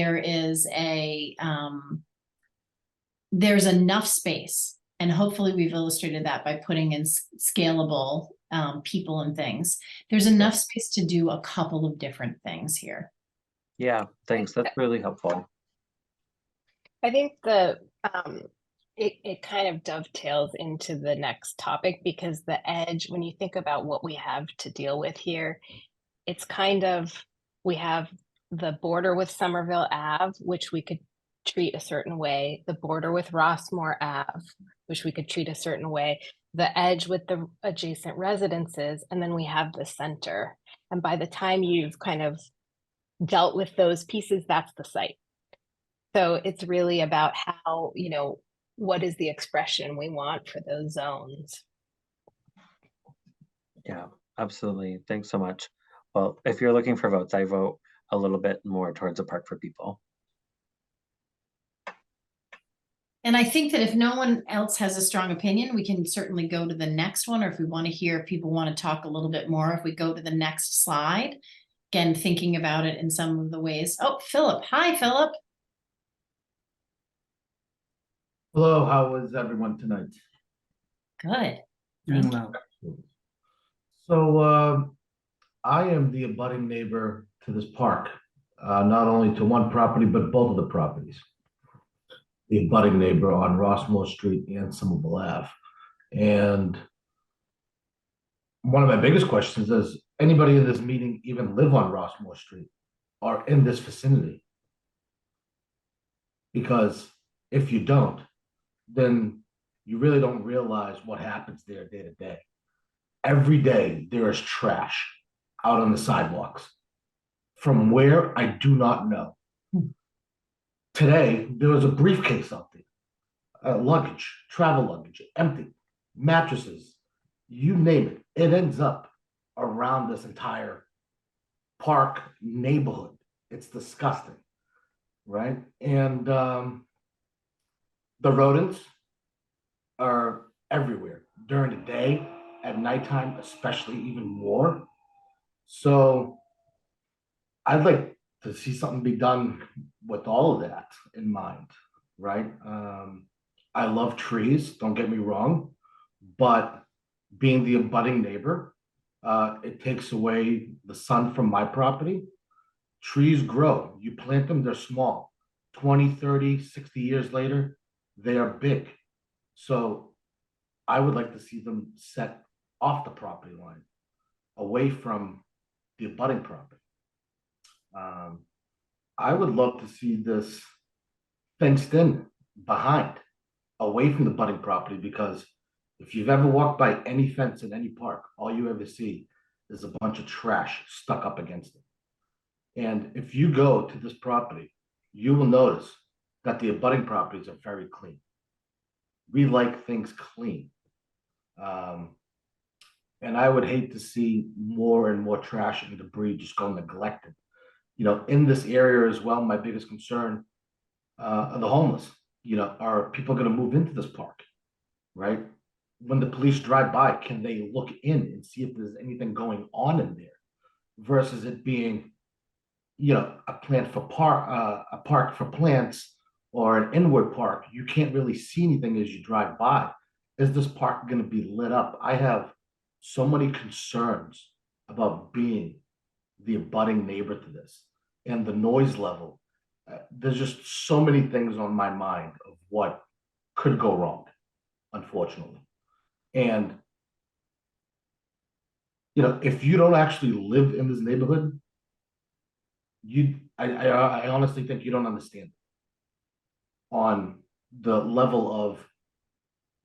there's enough space, and hopefully we've illustrated that by putting in scalable people and things. There's enough space to do a couple of different things here. Yeah, thanks. That's really helpful. I think it kind of dovetails into the next topic, because the edge, when you think about what we have to deal with here, it's kind of, we have the border with Somerville Ave, which we could treat a certain way, the border with Rossmore Ave, which we could treat a certain way, the edge with the adjacent residences, and then we have the center. And by the time you've kind of dealt with those pieces, that's the site. So it's really about how, what is the expression we want for those zones? Yeah, absolutely. Thanks so much. Well, if you're looking for votes, I vote a little bit more towards a park for people. And I think that if no one else has a strong opinion, we can certainly go to the next one, or if we want to hear, if people want to talk a little bit more, if we go to the next slide, again, thinking about it in some of the ways. Oh, Philip. Hi, Philip. Hello, how is everyone tonight? Good. Doing well. So I am the abutting neighbor to this park, not only to one property, but both of the properties. The abutting neighbor on Rossmore Street and Somerville Ave. And one of my biggest questions is, anybody in this meeting even live on Rossmore Street or in this vicinity? Because if you don't, then you really don't realize what happens there day to day. Every day there is trash out on the sidewalks. From where, I do not know. Today, there was a briefcase out there, luggage, travel luggage, empty, mattresses, you name it. It ends up around this entire park neighborhood. It's disgusting, right? And the rodents are everywhere during the day, at nighttime, especially even more. So I'd like to see something be done with all of that in mind, right? I love trees, don't get me wrong, but being the abutting neighbor, it takes away the sun from my property. Trees grow, you plant them, they're small. 20, 30, 60 years later, they are big. So I would like to see them set off the property line, away from the abutting property. I would love to see this fenced in behind, away from the budding property, because if you've ever walked by any fence in any park, all you ever see is a bunch of trash stuck up against it. And if you go to this property, you will notice that the abutting properties are very clean. We like things clean. And I would hate to see more and more trash and debris just go neglected. You know, in this area as well, my biggest concern are the homeless. You know, are people going to move into this park, right? When the police drive by, can they look in and see if there's anything going on in there, versus it being, you know, a park for plants, or an inward park? You can't really see anything as you drive by. Is this park going to be lit up? I have so many concerns about being the abutting neighbor to this, and the noise level. There's just so many things on my mind of what could go wrong, unfortunately. And, you know, if you don't actually live in this neighborhood, I honestly think you don't understand on the level of,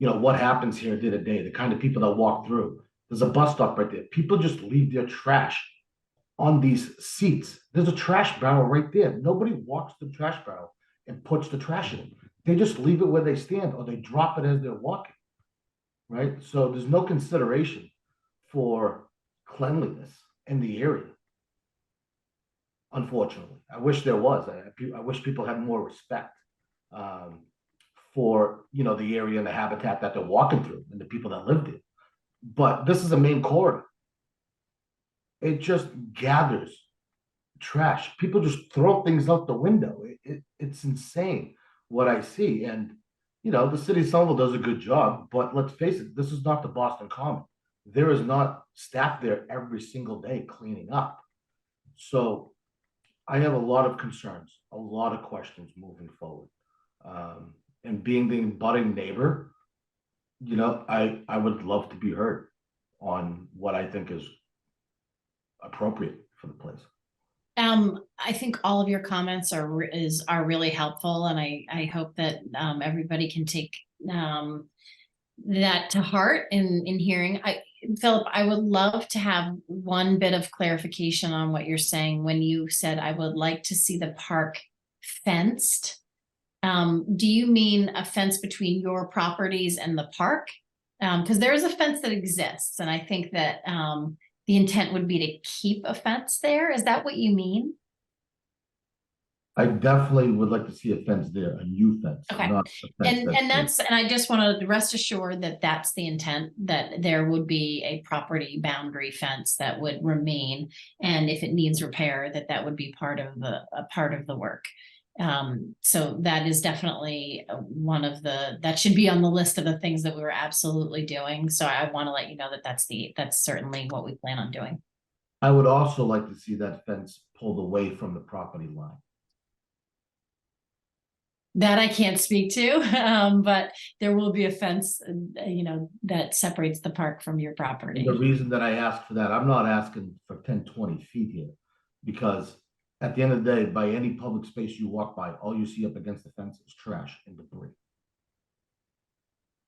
you know, what happens here day to day, the kind of people that walk through. There's a bus stop right there. People just leave their trash on these seats. There's a trash barrel right there. Nobody walks to the trash barrel and puts the trash in. They just leave it where they stand, or they drop it as they're walking, right? So there's no consideration for cleanliness in the area. Unfortunately, I wish there was. I wish people had more respect for, you know, the area and the habitat that they're walking through and the people that live there. But this is a main corridor. It just gathers trash. People just throw things out the window. It's insane what I see. And, you know, the city of Somerville does a good job, but let's face it, this is not the Boston Common. There is not staff there every single day cleaning up. So I have a lot of concerns, a lot of questions moving forward. And being the budding neighbor, you know, I would love to be heard on what I think is appropriate for the place. I think all of your comments are really helpful, and I hope that everybody can take that to heart in hearing. Philip, I would love to have one bit of clarification on what you're saying when you said I would like to see the park fenced. Do you mean a fence between your properties and the park? Because there is a fence that exists, and I think that the intent would be to keep a fence there. Is that what you mean? I definitely would like to see a fence there, a new fence. Okay. Not a fence And I just want to rest assured that that's the intent, that there would be a property boundary fence that would remain, and if it needs repair, that would be part of the work. So that is definitely that should be on the list of the things that we were absolutely doing. So I want to let you know that that's certainly what we plan on doing. I would also like to see that fence pulled away from the property line. That I can't speak to, but there will be a fence, you know, that separates the park from your property. And the reason that I asked for that, I'm not asking for 10, 20 feet here, because at the end of the day, by any public space you walk by, all you see up against the fence is trash and debris.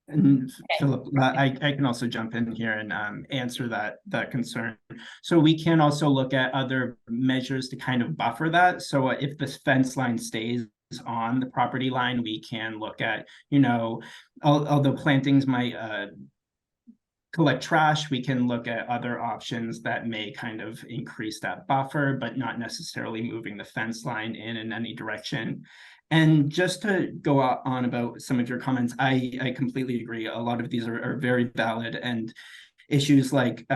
And Philip, I can also jump in here and answer that concern. So we can also look at other measures to kind of buffer that. So if this fence line stays on the property line, we can look at, you know, although plantings might collect trash, we can look at other options that may kind of increase that buffer, but not necessarily moving the fence line in any direction. And just to go on about some of your comments, I completely agree. A lot of these are very valid, and issues like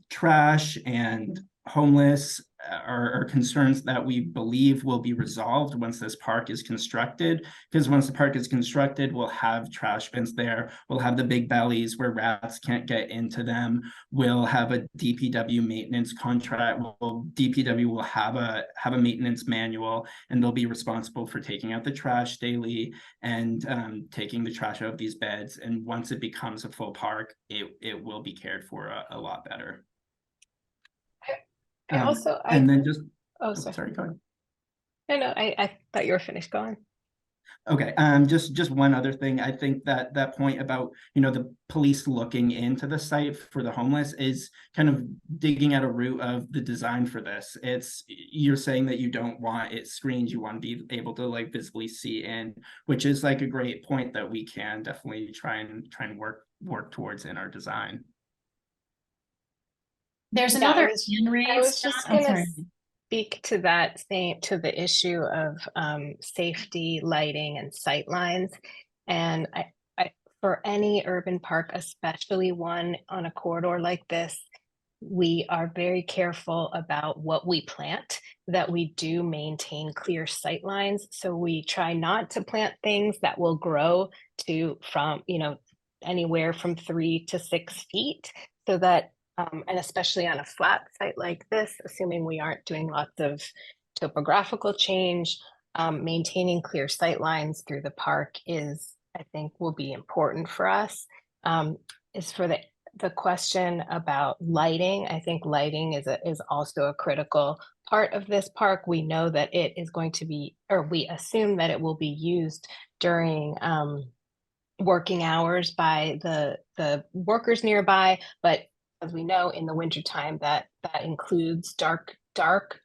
trash and homeless are concerns that we believe will be resolved once this park is constructed. Because once the park is constructed, we'll have trash bins there. We'll have the big bellies where rats can't get into them. We'll have a DPW maintenance contract. DPW will have a maintenance manual, and they'll be responsible for taking out the trash daily and taking the trash out of these beds. And once it becomes a full park, it will be cared for a lot better. I also, and then just, oh, oh, sorry. sorry, go ahead. No, I thought you were finished. Go on. Okay, just one other thing. I think that that point about, the police looking into the site for the homeless is kind of digging at a root of the design for this. You're saying that you don't want it screened, you want to be able to like visibly see in, which is like a great point that we can definitely try and work towards in our design. There's Yeah, another I was just I'm gonna sorry. speak to that thing, to the issue of safety, lighting, and sight lines. And I, for any urban park, especially one on a corridor like this, we are very careful about what we plant, that we do maintain clear sight lines. So we try not to plant things that will grow from anywhere from 3 to 6 feet, so that and especially on a flat site like this, assuming we aren't doing lots of topographical change, maintaining clear sight lines through the park I think, will be important for us. Is for the question about lighting. I think lighting is also a critical part of this park. We know that it is going to be, or we assume that it will be used during working hours by the workers nearby, but as we know, in the wintertime, that includes dark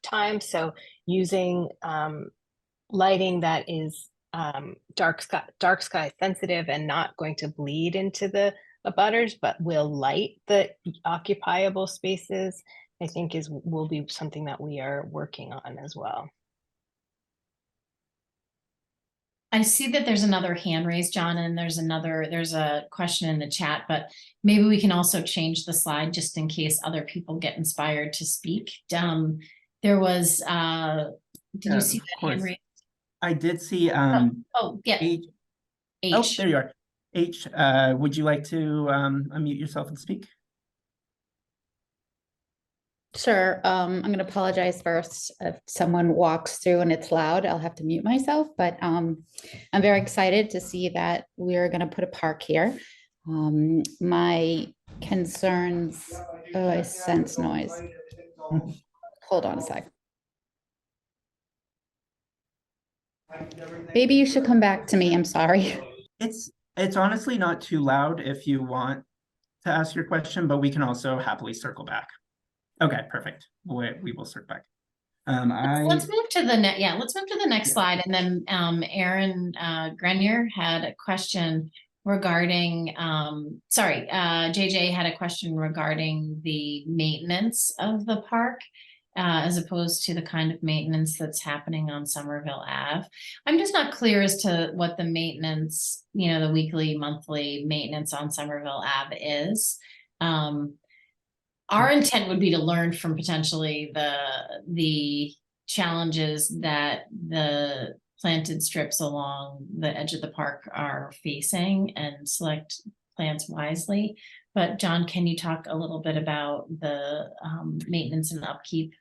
time. So using lighting that is dark sky sensitive and not going to bleed into the abutters, but will light the occupiable spaces, I think will be something that we are working on as well. I see that there's another hand raised, John, and there's a question in the chat, but maybe we can also change the slide just in case other people get inspired to speak. There was, did you see that hand raised? I did see, yeah. H. Oh, there you are. H, would you like to unmute yourself and speak? Sure. I'm going to apologize first if someone walks through and it's loud. I'll have to mute myself, but I'm very excited to see that we're going to put a park here. My concerns, I sense noise. Hold on a sec. Maybe you should come back to me. I'm sorry. It's honestly not too loud if you want to ask your question, but we can also happily circle back. Okay, perfect. We will circle back. Let's move to the next. Yeah, let's move to the next slide. And then Aaron Grenier had a question regarding. JJ had a question regarding the maintenance of the park, as opposed to the kind of maintenance that's happening on Somerville Ave. I'm just not clear as to what the maintenance, the weekly, monthly maintenance on Somerville Ave is. Our intent would be to learn from potentially the challenges that the planted strips along the edge of the park are facing and select plants wisely. But John, can you talk a little bit about the maintenance and upkeep?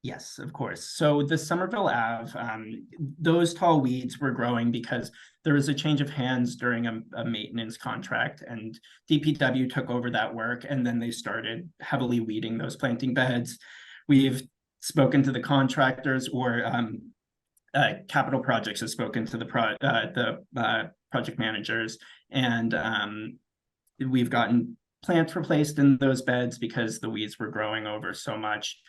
Yes, of course. So the Somerville Ave, those tall weeds were growing because there was a change of hands during a maintenance contract, and DPW took over that work, and then they started heavily weeding those planting beds. We've spoken to the contractors, or Capital Projects has spoken to the project managers, and we've gotten plants replaced in those beds because the weeds were growing over so much.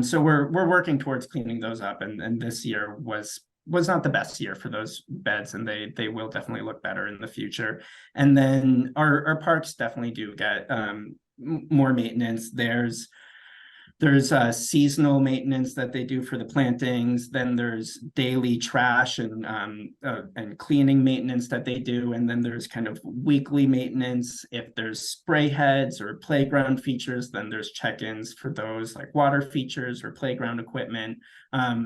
So we're working towards cleaning those up, and this year was not the best year for those beds, and they will definitely look better in the future. And then our parks definitely do get more maintenance. There's seasonal maintenance that they do for the plantings. Then there's daily trash and cleaning maintenance that they do. And then there's kind of weekly maintenance. If there's spray heads or playground features, then there's check-ins for those, like water features or playground equipment.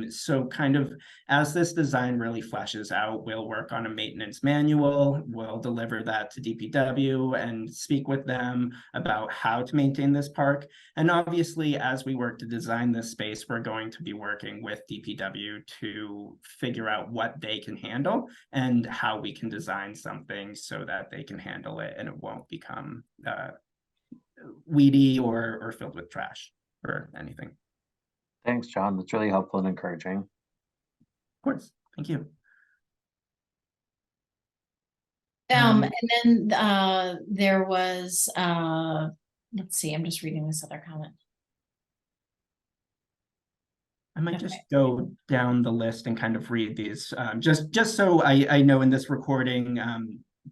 So kind of as this design really fleshes out, we'll work on a maintenance manual. We'll deliver that to DPW and speak with them about how to maintain this park. And obviously, as we work to design this space, we're going to be working with DPW to figure out what they can handle and how we can design something so that they can handle it and it won't become weedy or filled with trash or anything. Thanks, John. That's really helpful and encouraging. Of course. Thank you. And then there was, let's see, I'm just reading this other comment. I might Okay. just go down the list and kind of read these, just so I know in this recording,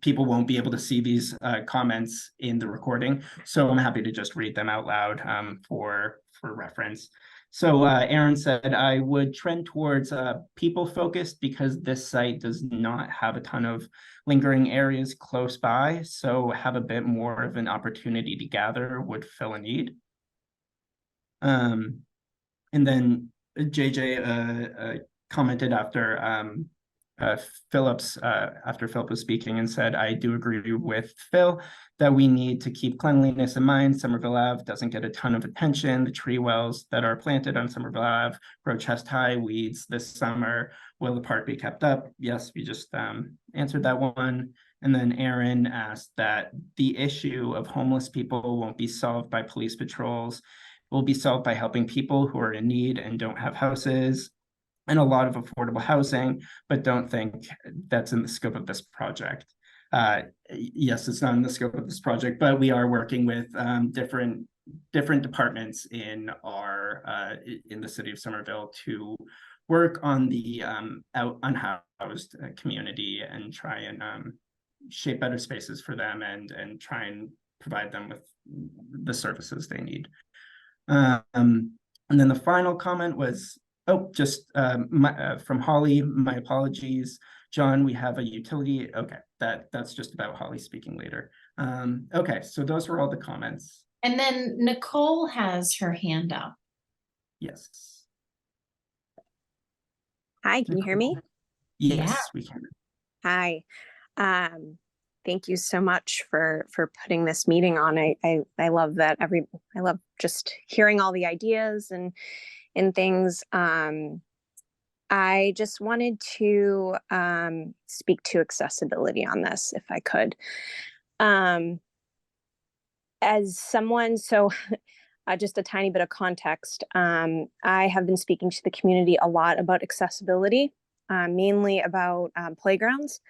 people won't be able to see these comments in the recording. So I'm happy to just read them out loud for reference. So Aaron said, I would trend towards people-focused because this site does not have a ton of lingering areas close by. So have a bit more of an opportunity to gather would fill a need. And then JJ commented after after Philip was speaking and said, I do agree with Phil that we need to keep cleanliness in mind. Somerville Ave doesn't get a ton of attention. The tree wells that are planted on Somerville Ave grow chest-high weeds this summer. Will the park be kept up? Yes, we just answered that one. And then Aaron asked that the issue of homeless people won't be solved by police patrols. It will be solved by helping people who are in need and don't have houses and a lot of affordable housing, but don't think that's in the scope of this project. Yes, it's not in the scope of this project, but we are working with different departments in the city of Somerville to work on the unhoused community and try and shape better spaces for them and try and provide them with the services they need. And then the final comment was, just from Holly, my apologies. John, we have a utility. Okay, that's just about Holly speaking later. Okay, so those were all the comments. And then Nicole has her hand up. Yes. Hi, can you hear me? Yes, we can. Hi. Thank you so much for putting this meeting on. I love that I love just hearing all the ideas and things. I just wanted to speak to accessibility on this, if I could. As someone, just a tiny bit of context. I have been speaking to the community a lot about accessibility, mainly about playgrounds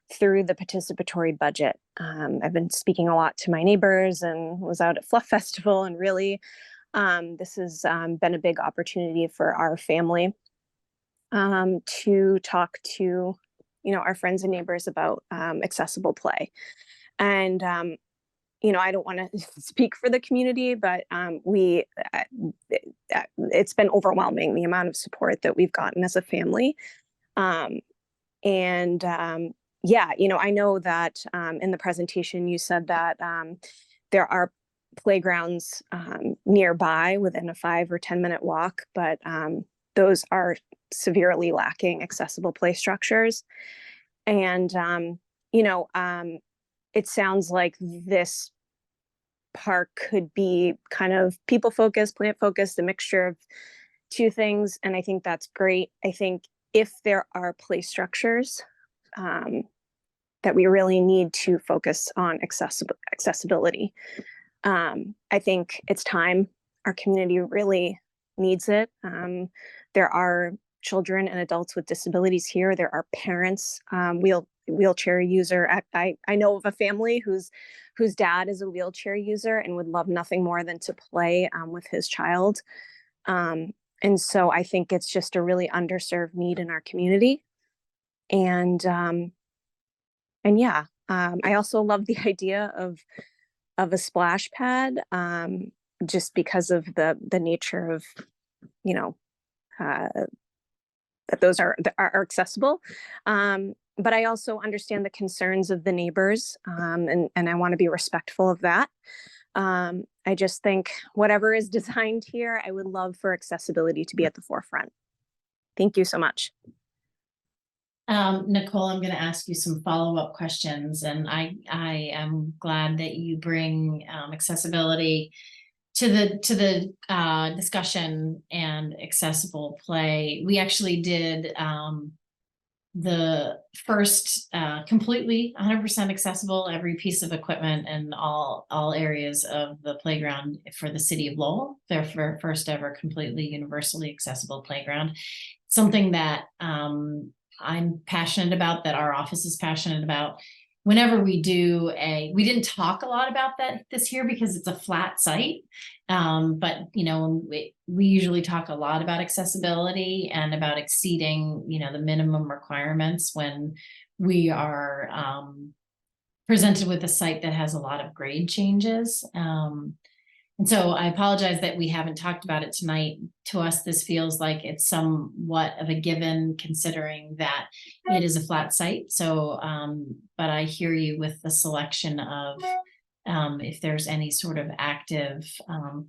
through the participatory budget. I've been speaking a lot to my neighbors and was out at Fluff Festival, and really this has been a big opportunity for our family to talk to, our friends and neighbors about accessible play. And I don't want to speak for the community, but it's been overwhelming, the amount of support that we've gotten as a family. I know that in the presentation you said that there are playgrounds nearby within a 5 or 10 minute walk, but those are severely lacking accessible play structures. And, it sounds like this park could be kind of people focused, plant focused, a mixture of two things. And I think that's great. I think if there are play structures that we really need to focus on accessibility. I think it's time. Our community really needs it. There are children and adults with disabilities here. There are parents, wheelchair user. I know of a family whose dad is a wheelchair user and would love nothing more than to play with his child. And so I think it's just a really underserved need in our community. And I also love the idea of a splash pad. just because of the nature of, you know, that those are accessible. But I also understand the concerns of the neighbors, and I want to be respectful of that. I just think whatever is designed here, I would love for accessibility to be at the forefront. Thank you so much. Nicole, I'm going to ask you some follow-up questions, and I am glad that you bring accessibility to the discussion and accessible play. We actually did the first completely 100% accessible, every piece of equipment and all areas of the playground for the city of Lowell, their first ever completely universally accessible playground. Something that I'm passionate about, that our office is passionate about. Whenever we do we didn't talk a lot about that this year because it's a flat site. But you know, we usually talk a lot about accessibility and about exceeding, you know, the minimum requirements when we are presented with a site that has a lot of grade changes. And so I apologize that we haven't talked about it tonight. To us, this feels like it's somewhat of a given, considering that it is a flat site. So, but I hear you with the selection of if there's any sort of active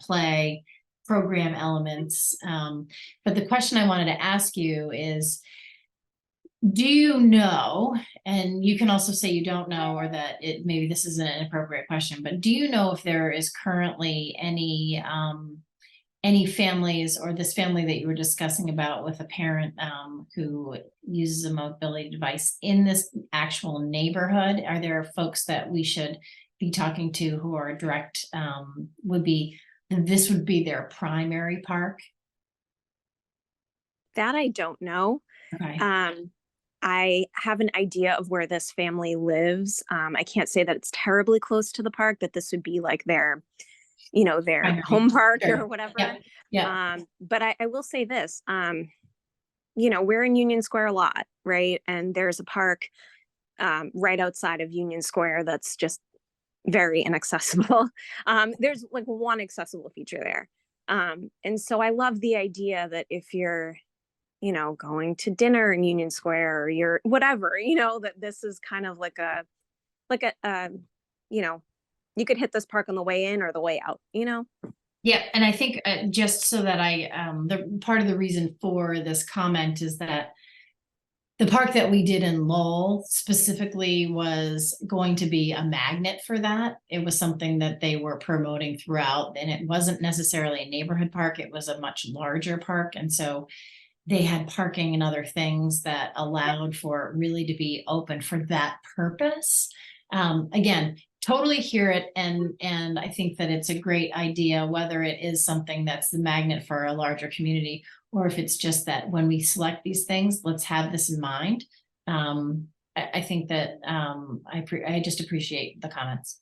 play program elements. But the question I wanted to ask you is, do you know, and you can also say you don't know, or that maybe this is an inappropriate question, but do you know if there is currently any families, or this family that you were discussing about with a parent who uses a mobility device in this actual neighborhood? Are there folks that we should be talking to who are direct, this would be their primary park? That I don't know. Okay. I have an idea of where this family lives. I can't say that it's terribly close to the park, that this would be like their, you know, their Primary. home park Sure. or whatever. Yeah. But I will say this, you know, we're in Union Square a lot, right? And there's a park right outside of Union Square that's just very inaccessible. There's like one accessible feature there. And so I love the idea that if you're, you know, going to dinner in Union Square, or you're whatever, you know, that this is kind of like a, you know, you could hit this park on the way in or the way out, you know? Yeah, and I think just so that the part of the reason for this comment is that the park that we did in Lowell specifically was going to be a magnet for that. It was something that they were promoting throughout, and it wasn't necessarily a neighborhood park. It was a much larger park. And so they had parking and other things that allowed for it really to be open for that purpose. Again, totally hear it. And I think that it's a great idea, whether it is something that's the magnet for a larger community, or if it's just that when we select these things, let's have this in mind. I think that I just appreciate the comments.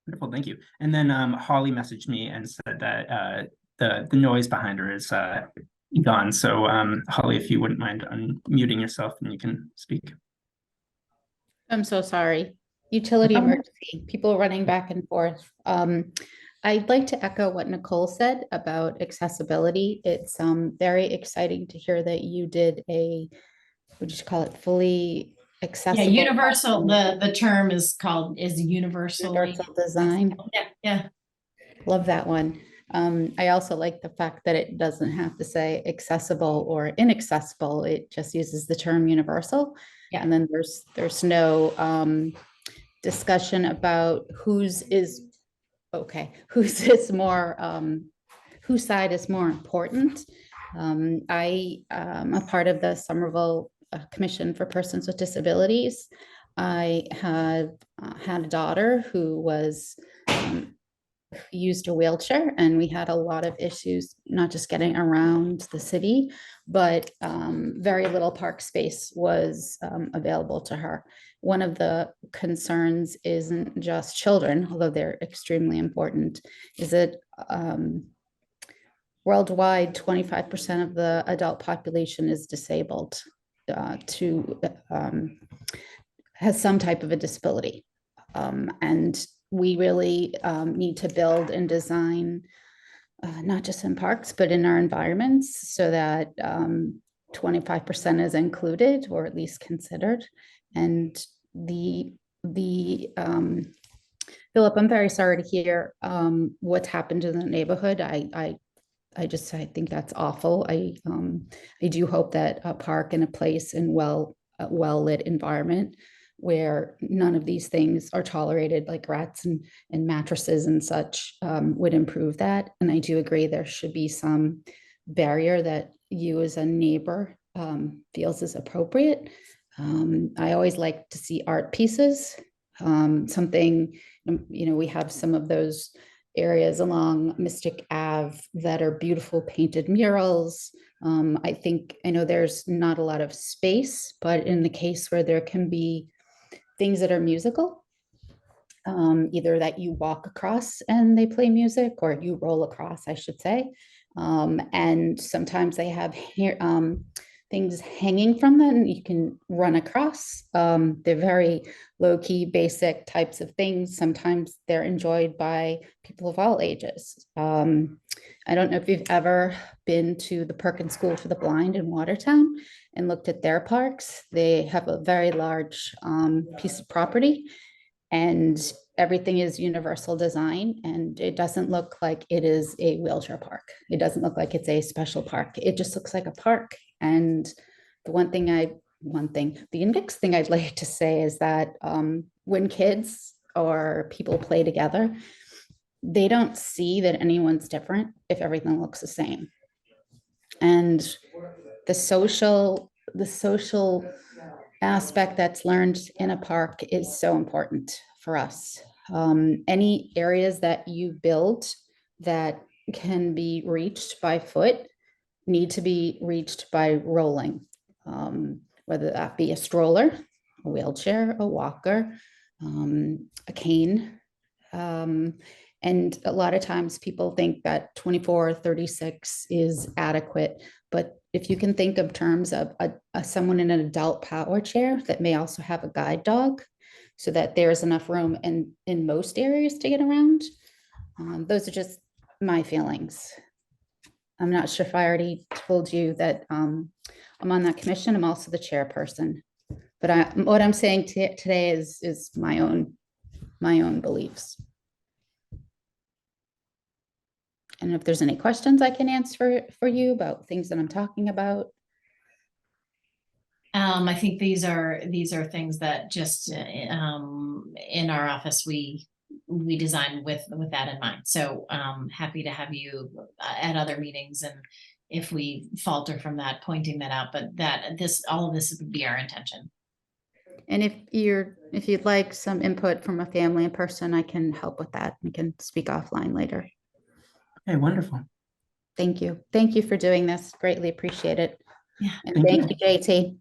Wonderful, thank you. And then Holly messaged me and said that the noise behind her is gone. So Holly, if you wouldn't mind unmuting yourself, and you can speak. I'm so sorry. Utility emergency, people running back and forth. I'd like to echo what Nicole said about accessibility. It's very exciting to hear that you did what you call it, fully accessible. Yeah, universal. The term is universal design. Yeah. Love that one. I also like the fact that it doesn't have to say accessible or inaccessible. It just uses the term universal. Yeah. And then there's no discussion about whose side is more important. I am a part of the Somerville Commission for Persons with Disabilities. I have had a daughter who used a wheelchair, and we had a lot of issues, not just getting around the city, but very little park space was available to her. One of the concerns isn't just children, although they're extremely important, is that worldwide, 25% of the adult population is disabled, has some type of a disability. And we really need to build and design, not just in parks, but in our environments, so that 25% is included, or at least considered. And Philip, I'm very sorry to hear what's happened in the neighborhood. I think that's awful. I do hope that a park and a place in a well-lit environment where none of these things are tolerated, like rats and mattresses and such, would improve that. And I do agree there should be some barrier that you as a neighbor feels is appropriate. I always like to see art pieces, something, we have some of those areas along Mystic Ave that are beautiful painted murals. I know there's not a lot of space, but in the case where there can be things that are musical, either that you walk across and they play music, or you roll across, I should say. And sometimes they have things hanging from them you can run across. They're very low-key, basic types of things. Sometimes they're enjoyed by people of all ages. I don't know if you've ever been to the Perkins School for the Blind in Watertown and looked at their parks. They have a very large piece of property, and everything is universal design, and it doesn't look like it is a wheelchair park. It doesn't look like it's a special park. It just looks like a park. And the next thing I'd like to say is that when kids or people play together, they don't see that anyone's different if everything looks the same. And the social aspect that's learned in a park is so important for us. Any areas that you build that can be reached by foot need to be reached by rolling, whether that be a stroller, a wheelchair, a walker, a cane. And a lot of times people think that 24 or 36 is adequate, but if you can think of terms of someone in an adult power chair that may also have a guide dog, so that there's enough room in most areas to get around. Those are just my feelings. I'm not sure if I already told you that I'm on that commission. I'm also the chairperson, but what I'm saying today is my own beliefs. And if there's any questions I can answer for you about things that I'm talking about. I think these are things that just in our office we design with that in mind. So happy to have you at other meetings, and if we falter from that, pointing that out. But all of this would be our intention. And if you'd like some input from a family and person, I can help with that. We can speak offline later. Okay, wonderful. Thank you. Thank you for doing this. Greatly appreciate it. Yeah. And thank you, JT.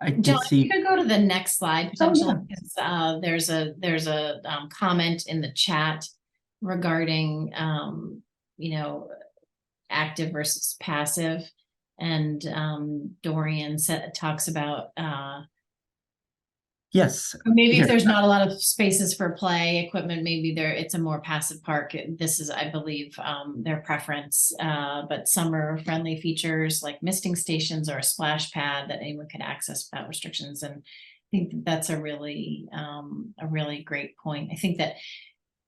I did John, see. you could go to the next slide potentially. Oh, yeah. There's a comment in the chat regarding active versus passive, and Dorian talks about Yes. maybe Here. if there's not a lot of spaces for play equipment, maybe it's a more passive park. This is, I believe, their preference, but summer friendly features like misting stations or a splash pad that anyone can access without restrictions. And I think that's a really great point. I think that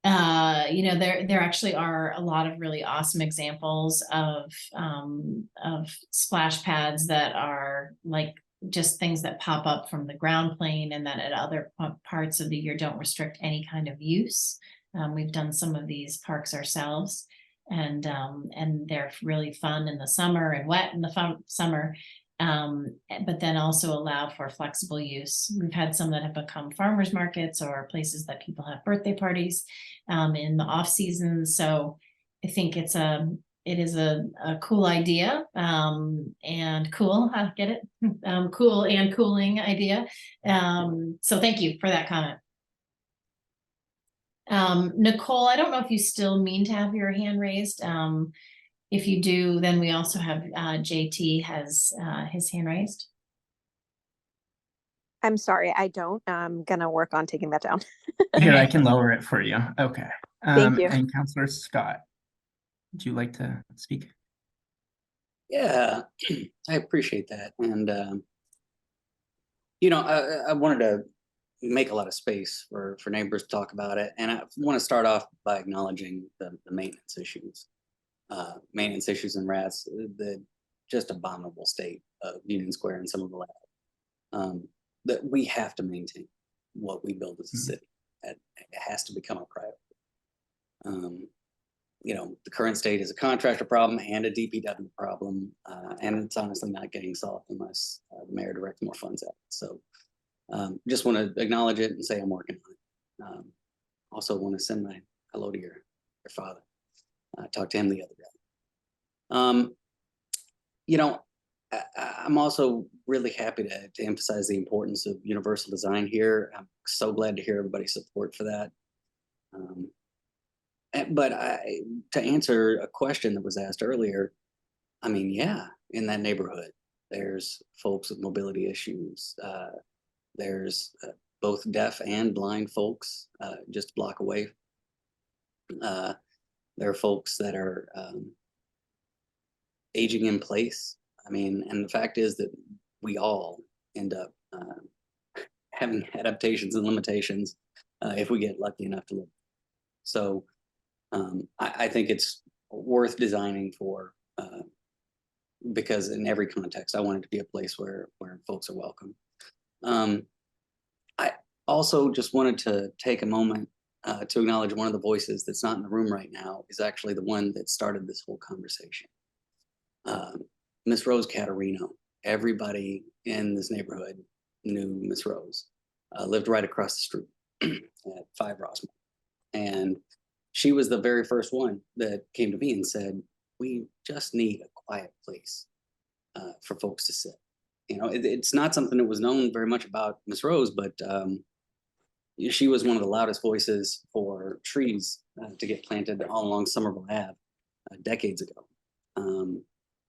there actually are a lot of really awesome examples of splash pads that are like just things that pop up from the ground plane, and that at other parts of the year don't restrict any kind of use. We've done some of these parks ourselves, and they're really fun in the summer and wet in the summer, but then also allow for flexible use. We've had some that have become farmers markets or places that people have birthday parties in the off season. So I think it is a cool idea, and cool, I get it, cool and cooling idea. So thank you for that comment. Nicole, I don't know if you still mean to have your hand raised. If you do, then we also have JT has his hand raised. I'm sorry, I don't. I'm gonna work on taking that down. Here, I Okay. can lower it for you. Okay. Thank you. And Councillor Scott, would you like to speak? Yeah, I appreciate that. And, I wanted to make a lot of space for neighbors to talk about it. And I want to start off by acknowledging the maintenance issues. Maintenance issues in Rats, the just abominable state of Union Square and Somerville Ave. That we have to maintain what we build as a city. It has to become a priority. The current state is a contractor problem and a DPW problem, and it's honestly not getting solved unless the mayor directs more funds at it. So just want to acknowledge it and say I'm working on it. Also want to send my hello to your father. I talked to him the other day. I'm also really happy to emphasize the importance of universal design here. I'm so glad to hear everybody's support for that. But to answer a question that was asked earlier, I mean, yeah, in that neighborhood, there's folks with mobility issues. There's both deaf and blind folks just a block away. There are folks that are aging in place. I mean, and the fact is that we all end up having adaptations and limitations if we get lucky enough to live. So I think it's worth designing for because in every context, I want it to be a place where folks are welcome. I also just wanted to take a moment to acknowledge one of the voices that's not in the room right now is actually the one that started this whole conversation. Miss Rose Caterino. Everybody in this neighborhood knew Miss Rose. Lived right across the street at 5 Rossmore. And she was the very first one that came to me and said, we just need a quiet place for folks to sit. It's not something that was known very much about Miss Rose, but she was one of the loudest voices for trees to get planted all along Somerville Ave decades ago.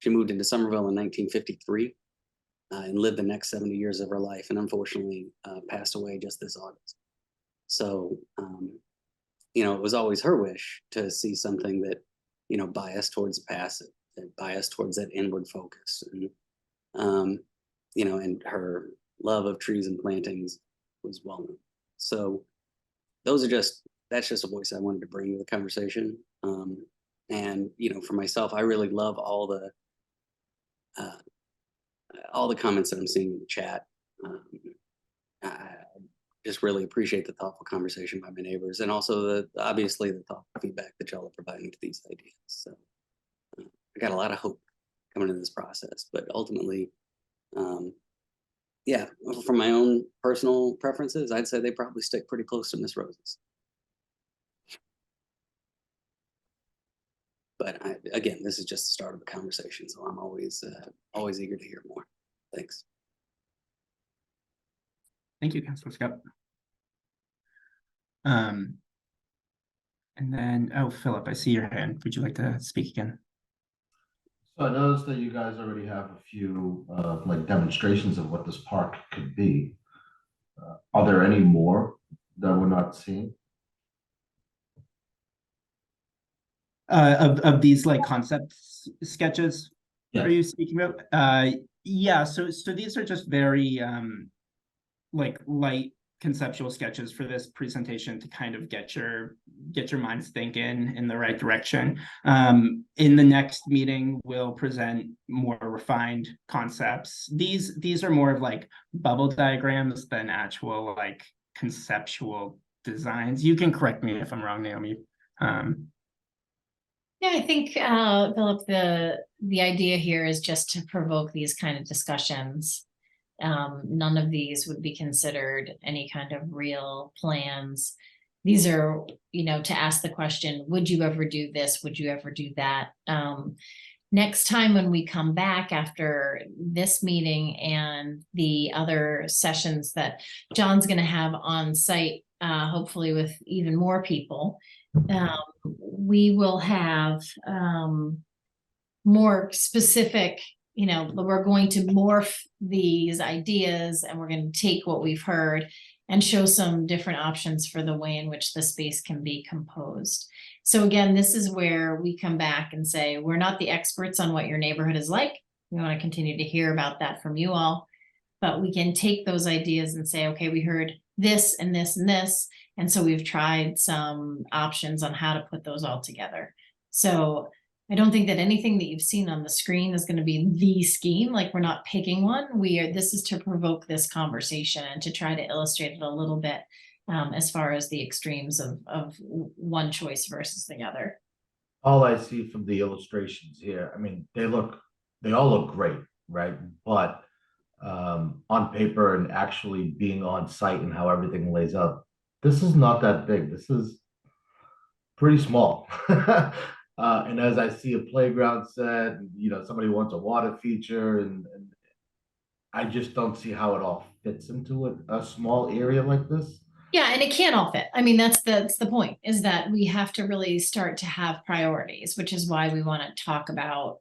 She moved into Somerville in 1953 and lived the next 70 years of her life, and unfortunately passed away just this August. So, it was always her wish to see something that, biased towards the passive, that biased towards that inward focus. And, and her love of trees and plantings was well known. So that's just a voice I wanted to bring to the conversation. And, for myself, I really love all the comments that I'm seeing in the chat. I just really appreciate the thoughtful conversation by my neighbors, and also obviously the thoughtful feedback that y'all are providing to these ideas. So I got a lot of hope coming into this process, but ultimately, from my own personal preferences, I'd say they probably stick pretty close to Miss Rose's. But again, this is just the start of the conversation, so I'm always eager to hear more. Thanks. Thank you, Councilor Scott. And then, Philip, I see your hand. Would you like to speak again? So I noticed that you guys already have a few demonstrations of what this park could be. Are there any more that we're not seeing? Of these concept sketches, Yeah. are you speaking about? Yeah. So these are just very light conceptual sketches for this presentation to kind of get your minds thinking in the right direction. In the next meeting, we'll present more refined concepts. These are more of bubble diagrams than actual conceptual designs. You can correct me if I'm wrong, Naomi. Yeah, I think, Philip, the idea here is just to provoke these kind of discussions. None of these would be considered any kind of real plans. These are, to ask the question, would you ever do this? Would you ever do that? Next time when we come back after this meeting and the other sessions that John's going to have on site, hopefully with even more people, we will have more specific you know, we're going to morph these ideas and we're going to take what we've heard and show some different options for the way in which the space can be composed. So again, this is where we come back and say, we're not the experts on what your neighborhood is like. We want to continue to hear about that from you all, but we can take those ideas and say, okay, we heard this and this and this. And so we've tried some options on how to put those all together. So I don't think that anything that you've seen on the screen is going to be the scheme. Like, we're not picking one. This is to provoke this conversation and to try to illustrate it a little bit as far as the extremes of one choice versus the other. All I see from the illustrations here, I mean, they all look great, right? But on paper and actually being on site and how everything lays out, this is not that big. This is pretty small. And as I see a playground set, you know, somebody wants a water feature, and I just don't see how it all fits into a small area like this. Yeah, and it can't all fit. I mean, that's the point, is that we have to really start to have priorities, which is why we want to talk about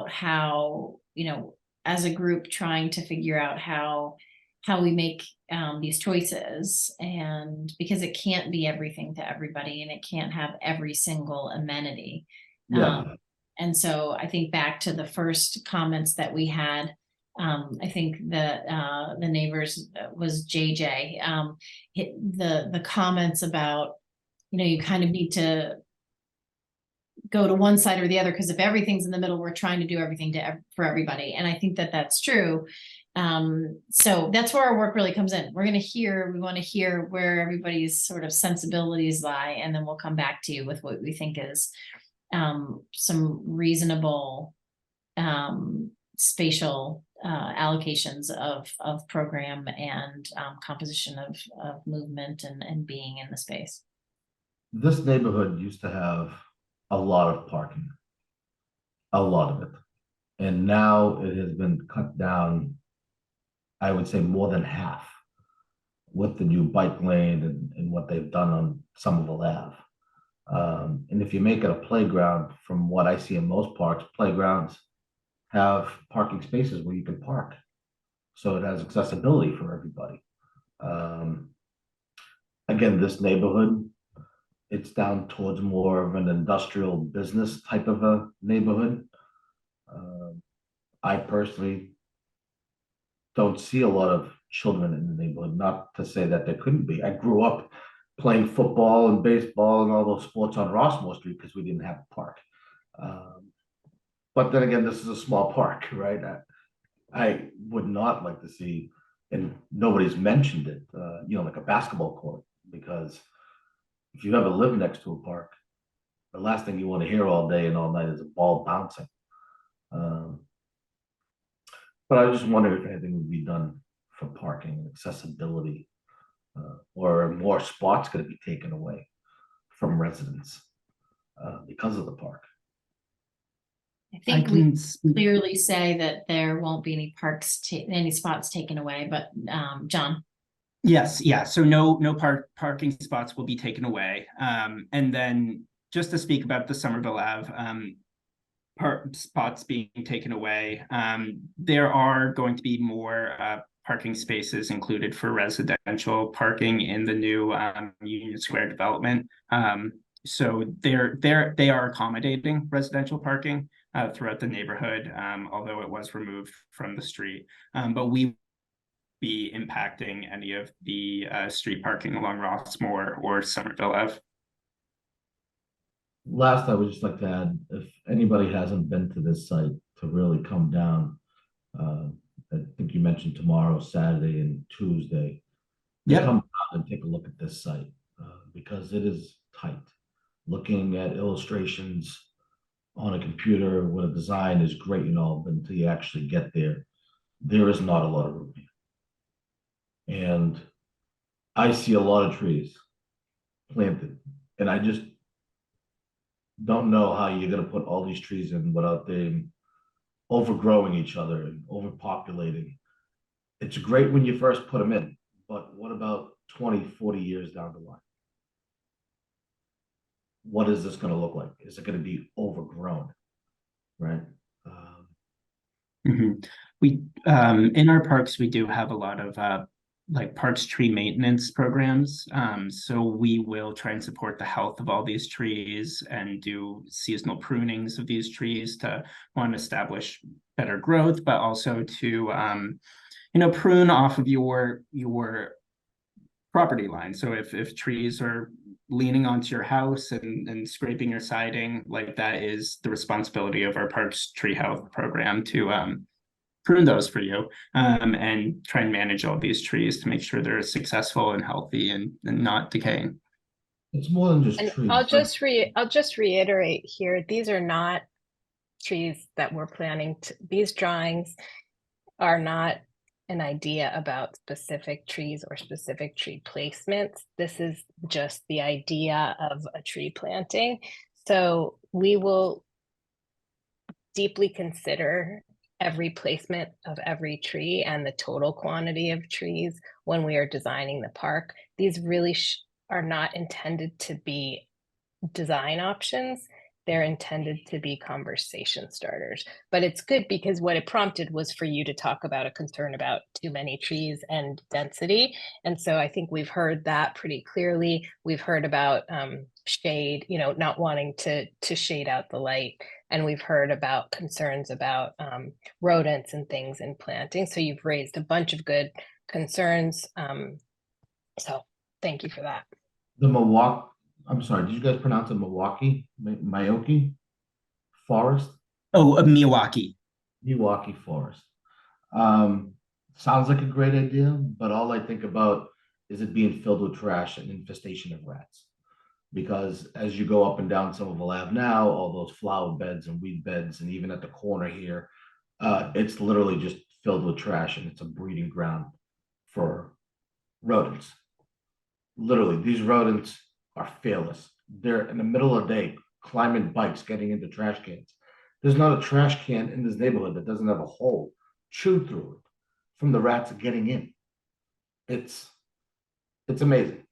how, you know, as a group, trying to figure out how we make these choices, and because it can't be everything to everybody and it can't have every single amenity. Yeah. And so I think back to the first comments that we had, I think the neighbors was JJ, the comments about, you know, you kind of need to go to one side or the other, because if everything's in the middle, we're trying to do everything for everybody. And I think that that's true. So that's where our work really comes in. We want to hear where everybody's sort of sensibilities lie, and then we'll come back to you with what we think is some reasonable spatial allocations of program and composition of movement and being in the space. This neighborhood used to have a lot of parking, a lot of it. And now it has been cut down, I would say more than half, with the new bike lane and what they've done on Somerville Ave. And if you make it a playground, from what I see in most parks, playgrounds have parking spaces where you can park. So it has accessibility for everybody. Again, this neighborhood, it's down towards more of an industrial business type of a neighborhood. I personally don't see a lot of children in the neighborhood, not to say that there couldn't be. I grew up playing football and baseball and all those sports on Rossmore Street because we didn't have a park. But then again, this is a small park, right? I would not like to see, and nobody's mentioned it, you know, like a basketball court, because if you ever live next to a park, the last thing you want to hear all day and all night is a ball bouncing. But I just wonder if anything would be done for parking and accessibility, or are more spots going to be taken away from residents because of the park. I think we clearly say that there won't be any spots taken away, but John. Yes, yeah. So no parking spots will be taken away. And then just to speak about the Somerville Ave spots being taken away, there are going to be more parking spaces included for residential parking in the new Union Square development. So they are accommodating residential parking throughout the neighborhood, although it was removed from the street. But we be impacting any of the street parking along Rossmore or Somerville Ave. Last, I would just like to add, if anybody hasn't been to this site, to really come down. I think you mentioned tomorrow, Saturday and Tuesday. Yeah. Come down and take a look at this site because it is tight. Looking at illustrations on a computer with a design is great and all, but until you actually get there, there is not a lot of room here. And I see a lot of trees planted, and I just don't know how you're going to put all these trees in without them overgrowing each other and overpopulating. It's great when you first put them in, but what about 20, 40 years down the line? What is this going to look like? Is it going to be overgrown? Right? We, in our parks, we do have a lot of like parks tree maintenance programs. So we will try and support the health of all these trees and do seasonal prunings of these trees to want to establish better growth, but also to prune off of your property line. So if trees are leaning onto your house and scraping your siding, like that is the responsibility of our parks tree health program to prune those for you, and try and manage all these trees to make sure they're successful and healthy and not decaying. It's more than just And trees. I'll just reiterate here, these are not trees that we're planning to, these drawings are not an idea about specific trees or specific tree placements. This is just the idea of a tree planting. So we will deeply consider every placement of every tree and the total quantity of trees when we are designing the park. These really are not intended to be design options. They're intended to be conversation starters. But it's good because what it prompted was for you to talk about a concern about too many trees and density. And so I think we've heard that pretty clearly. We've heard about shade, not wanting to shade out the light. And we've heard about concerns about rodents and things in planting. So you've raised a bunch of good concerns. So thank you for that. The Milwaukee, I'm sorry, did you guys pronounce it Milwaukee? Milwaukee Forest? Oh, Milwaukee. Milwaukee Forest. Sounds like a great idea, but all I think about is it being filled with trash and infestation of rats. Because as you go up and down Somerville Ave now, all those flower beds and weed beds, and even at the corner here, it's literally just filled with trash, and it's a breeding ground for rodents. Literally, these rodents are fearless. They're in the middle of the day climbing bikes, getting into trash cans. There's not a trash can in this neighborhood that doesn't have a hole chewed through it from the rats getting in. It's amazing.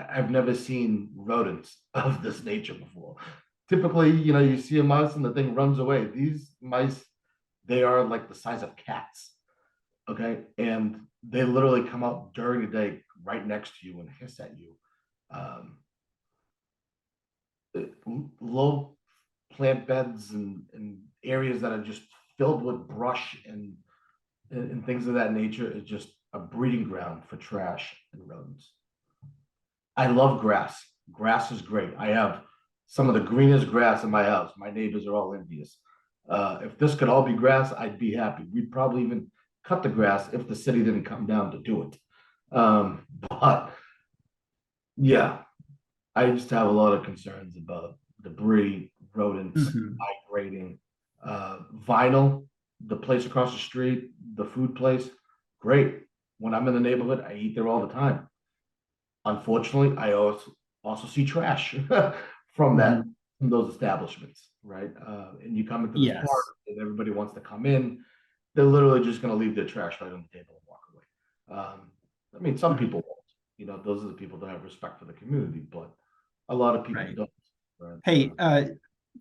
I've never seen rodents of this nature before. Typically, you see a mouse and the thing runs away. These mice, they are like the size of cats. Okay. And they literally come out during the day right next to you and hiss at you. Low plant beds and areas that are just filled with brush and things of that nature is just a breeding ground for trash and rodents. I love grass. Grass is great. I have some of the greenest grass in my house. My neighbors are all envious. If this could all be grass, I'd be happy. We'd probably even cut the grass if the city didn't come down to do it. But yeah, I just have a lot of concerns about debris, rodents, migrating, vinyl, the place across the street, the food place, great. When I'm in the neighborhood, I eat there all the time. Unfortunately, I also see trash from from those establishments, right? And you come into this park and everybody wants to come in. They're literally just going to leave their trash right on the table and walk away. I mean, some people won't. Those are the people that have respect for the community, but a lot of people don't. Right? Hey,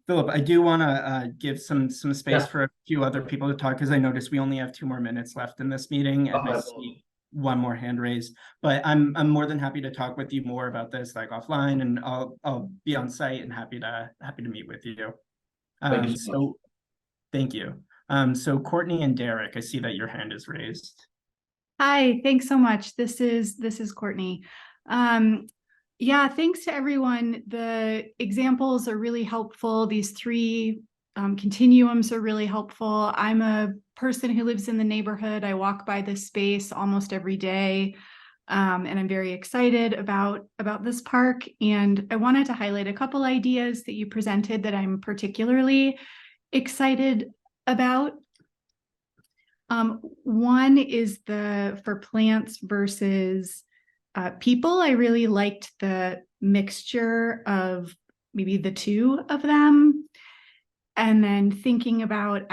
Philip, I do want to give some space for a few other people to talk because I noticed we only have 2 more minutes left in this meeting, and I see one more hand raised. But I'm more than happy to talk with you more about this, like offline, and I'll be on site and happy to meet with you. Thank you so much. Thank you. So Courtney and Derek, I see that your hand is raised. Hi, thanks so much. This is Courtney. Yeah, thanks to everyone. The examples are really helpful. These 3 continuums are really helpful. I'm a person who lives in the neighborhood. I walk by this space almost every day. And I'm very excited about this park. And I wanted to highlight a couple ideas that you presented that I'm particularly excited about. One is for plants versus people. I really liked the mixture of maybe the 2 of them. And then thinking about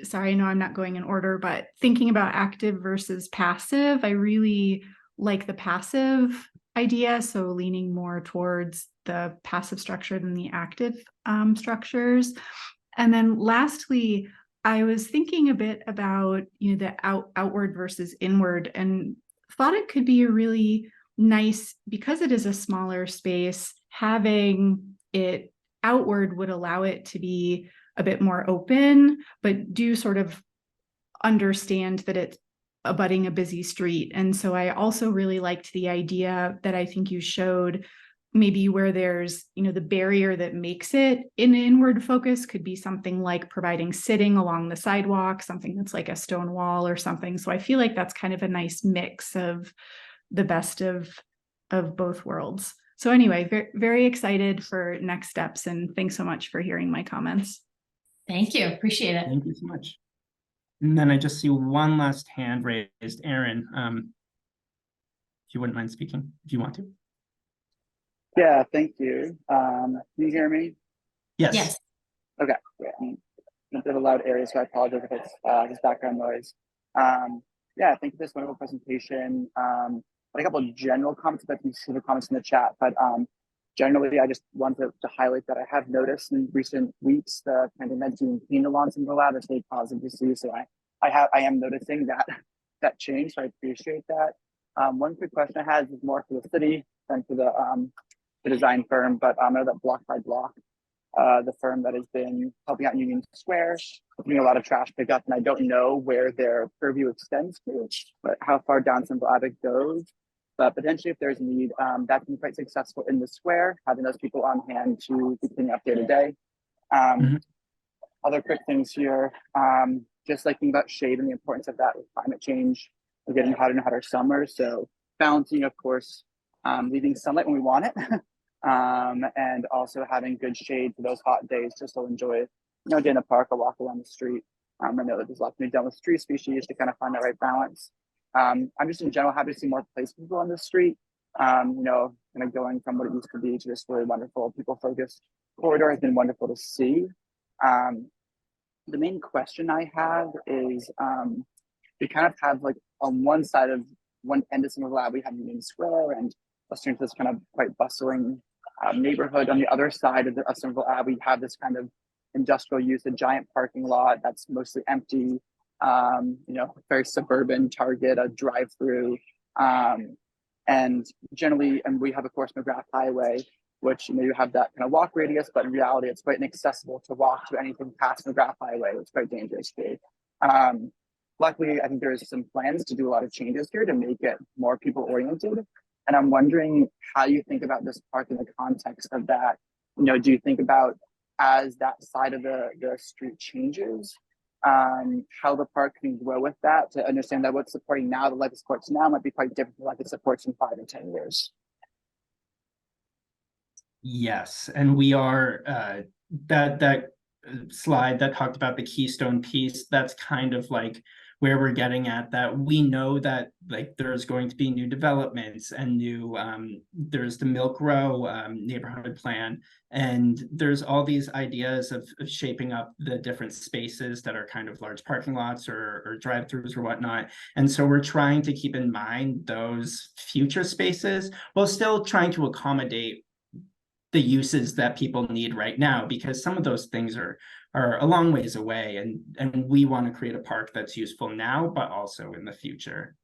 sorry, I know I'm not going in order, but thinking about active versus passive, I really like the passive idea. So leaning more towards the passive structure than the active structures. And then lastly, I was thinking a bit about, the outward versus inward, and thought it could be a really nice, because it is a smaller space, having it outward would allow it to be a bit more open, but do sort of understand that it's abutting a busy street. And so I also really liked the idea that I think you showed, maybe where there's, the barrier that makes it an inward focus could be something like providing sitting along the sidewalk, something that's like a stone wall or something. So I feel like that's kind of a nice mix of the best of both worlds. So anyway, very excited for next steps, and thanks so much for hearing my comments. Thank you. Appreciate it. Thank you so much. And then I just see one last hand raised. Aaron, if you wouldn't mind speaking, if you want to. Yeah, thank you. Can you hear me? Yes. Yes. Okay, great. I'm in a bit of a loud area, so I apologize if it's just background noise. Yeah, thank you for this wonderful presentation. A couple of general comments, but you see the comments in the chat. But generally, I just wanted to highlight that I have noticed in recent weeks the COVID-19 clean along some of the lab. It's really positive to see. So I am noticing that change. So I appreciate that. One quick question I had is more for the city than for the design firm, but I know that Block by Block, the firm that has been helping out Union Square, doing a lot of trash pickup, and I don't know where their purview extends to, but how far down Somerville Ave goes. But potentially, if there's a need, that can be quite successful in the square, having those people on hand to be cleaning up day to day. Other quick things here, just like thinking about shade and the importance of that with climate change. We're getting hotter and hotter summers, so balancing, of course, leaving sunlight when we want it, and also having good shade for those hot days, just to enjoy, day in the park or walk along the street. I know that there's a lot to be done with tree species to kind of find that right balance. I'm just in general happy to see more place people on the street, kind of going from what it used to be to this really wonderful people-focused corridor has been wonderful to see. The main question I have is, we kind of have like on one side of one end of Somerville Lab, we have Union Square and Western this kind of quite bustling neighborhood. On the other side of Somerville Lab, we have this kind of industrial use, a giant parking lot that's mostly empty, very suburban Target, a drive-through, and generally, and we have, of course, McGrath Highway, which, you have that kind of walk radius, but in reality, it's quite inaccessible to walk to anything past McGrath Highway. It's quite dangerous too. Luckily, I think there's some plans to do a lot of changes here to make it more people oriented. And I'm wondering how you think about this park in the context of that. Do you think about as that side of the street changes, how the park can grow with that, to understand that what's supporting now, the life it supports now might be quite different from what it supports in 5 or 10 years. Yes, and we are that slide that talked about the Keystone piece, that's kind of like where we're getting at, that we know that like there's going to be new developments and new there's the Milk Row neighborhood plan, and there's all these ideas of shaping up the different spaces that are kind of large parking lots or drive-throughs or whatnot. And so we're trying to keep in mind those future spaces while still trying to accommodate the uses that people need right now, because some of those things are a long ways away, and we want to create a park that's useful now, but also in the future.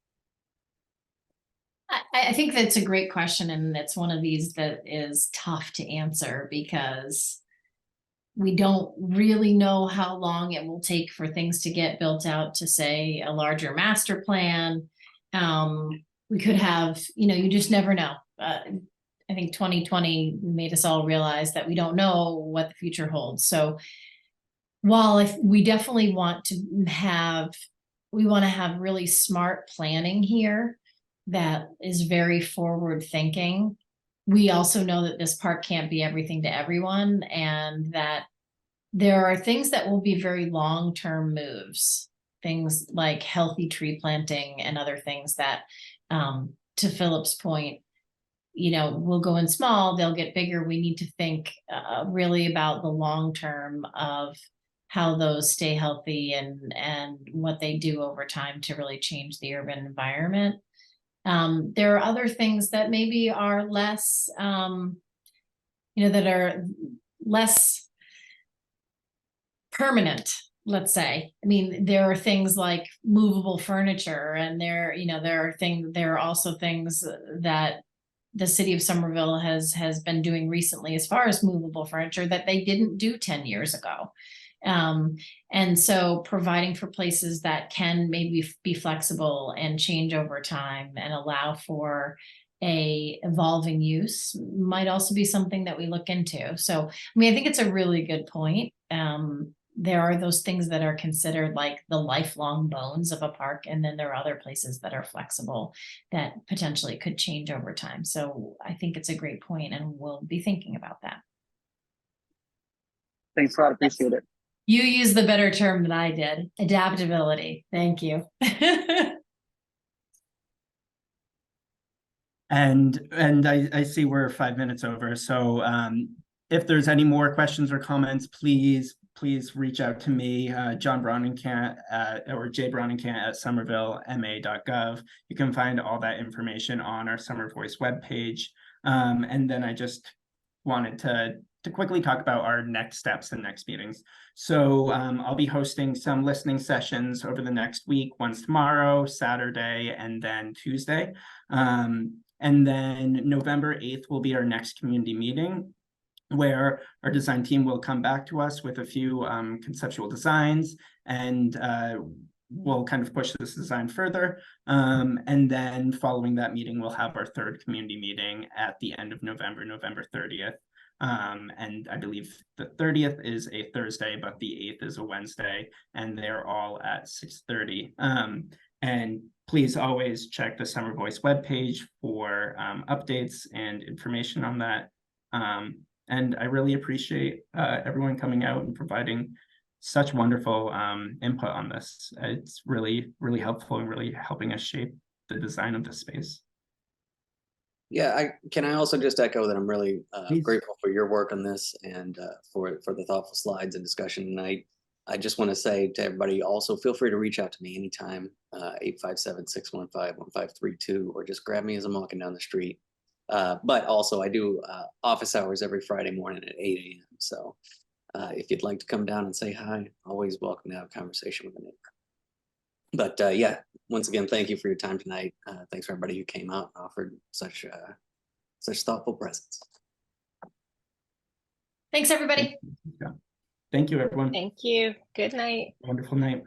I think that's a great question, and it's one of these that is tough to answer because we don't really know how long it will take for things to get built out to, say, a larger master plan. We could have, you just never know. I think 2020 made us all realize that we don't know what the future holds. So while we definitely want to have really smart planning here that is very forward thinking, we also know that this park can't be everything to everyone, and that there are things that will be very long-term moves, things like healthy tree planting and other things that, to Philip's point, we'll go in small, they'll get bigger. We need to think really about the long term of how those stay healthy and what they do over time to really change the urban environment. There are other things that maybe are less, that are less permanent let's say. I mean, there are things like movable furniture, and there are also things that the city of Somerville has been doing recently as far as movable furniture that they didn't do 10 years ago. And so providing for places that can maybe be flexible and change over time and allow for a evolving use might also be something that we look into. So, I mean, I think it's a really good point. There are those things that are considered like the lifelong bones of a park, and then there are other places that are flexible that potentially could change over time. So I think it's a great point, and we'll be thinking about that. Thanks a lot. Appreciate it. You used the better term than I did. Adaptability. Thank you. And I see we're 5 minutes over. So if there's any more questions or comments, please reach out to me, John Browning-Cant or jbrowning-cant at somervillema.gov. You can find all that information on our Summer Voice webpage. And then I just wanted to quickly talk about our next steps and next meetings. So I'll be hosting some listening sessions over the next week, once tomorrow, Saturday, and then Tuesday. And then November 8th will be our next community meeting, where our design team will come back to us with a few conceptual designs, and we'll kind of push this design further. And then following that meeting, we'll have our third community meeting at the end of November, November 30th. And I believe the 30th is a Thursday, but the 8th is a Wednesday, and they're all at 6:30. And please always check the Summer Voice webpage for updates and information on that. And I really appreciate everyone coming out and providing such wonderful input on this. It's really, really helpful and really helping us shape the design of this space. Yeah, I also just echo that I'm really Please. grateful for your work on this, and for the thoughtful slides and discussion tonight. I just want to say to everybody, also feel free to reach out to me anytime, 857-615-1532, or just grab me as I'm walking down the street. But also I do office hours every Friday morning at 8 a.m. So if you'd like to come down and say hi, always welcome to have a conversation with a neighbor. But yeah, once again, thank you for your time tonight. Thanks for everybody who came out and offered such thoughtful presence. Thanks, everybody. Thank you, everyone. Thank you. Good night. Wonderful night.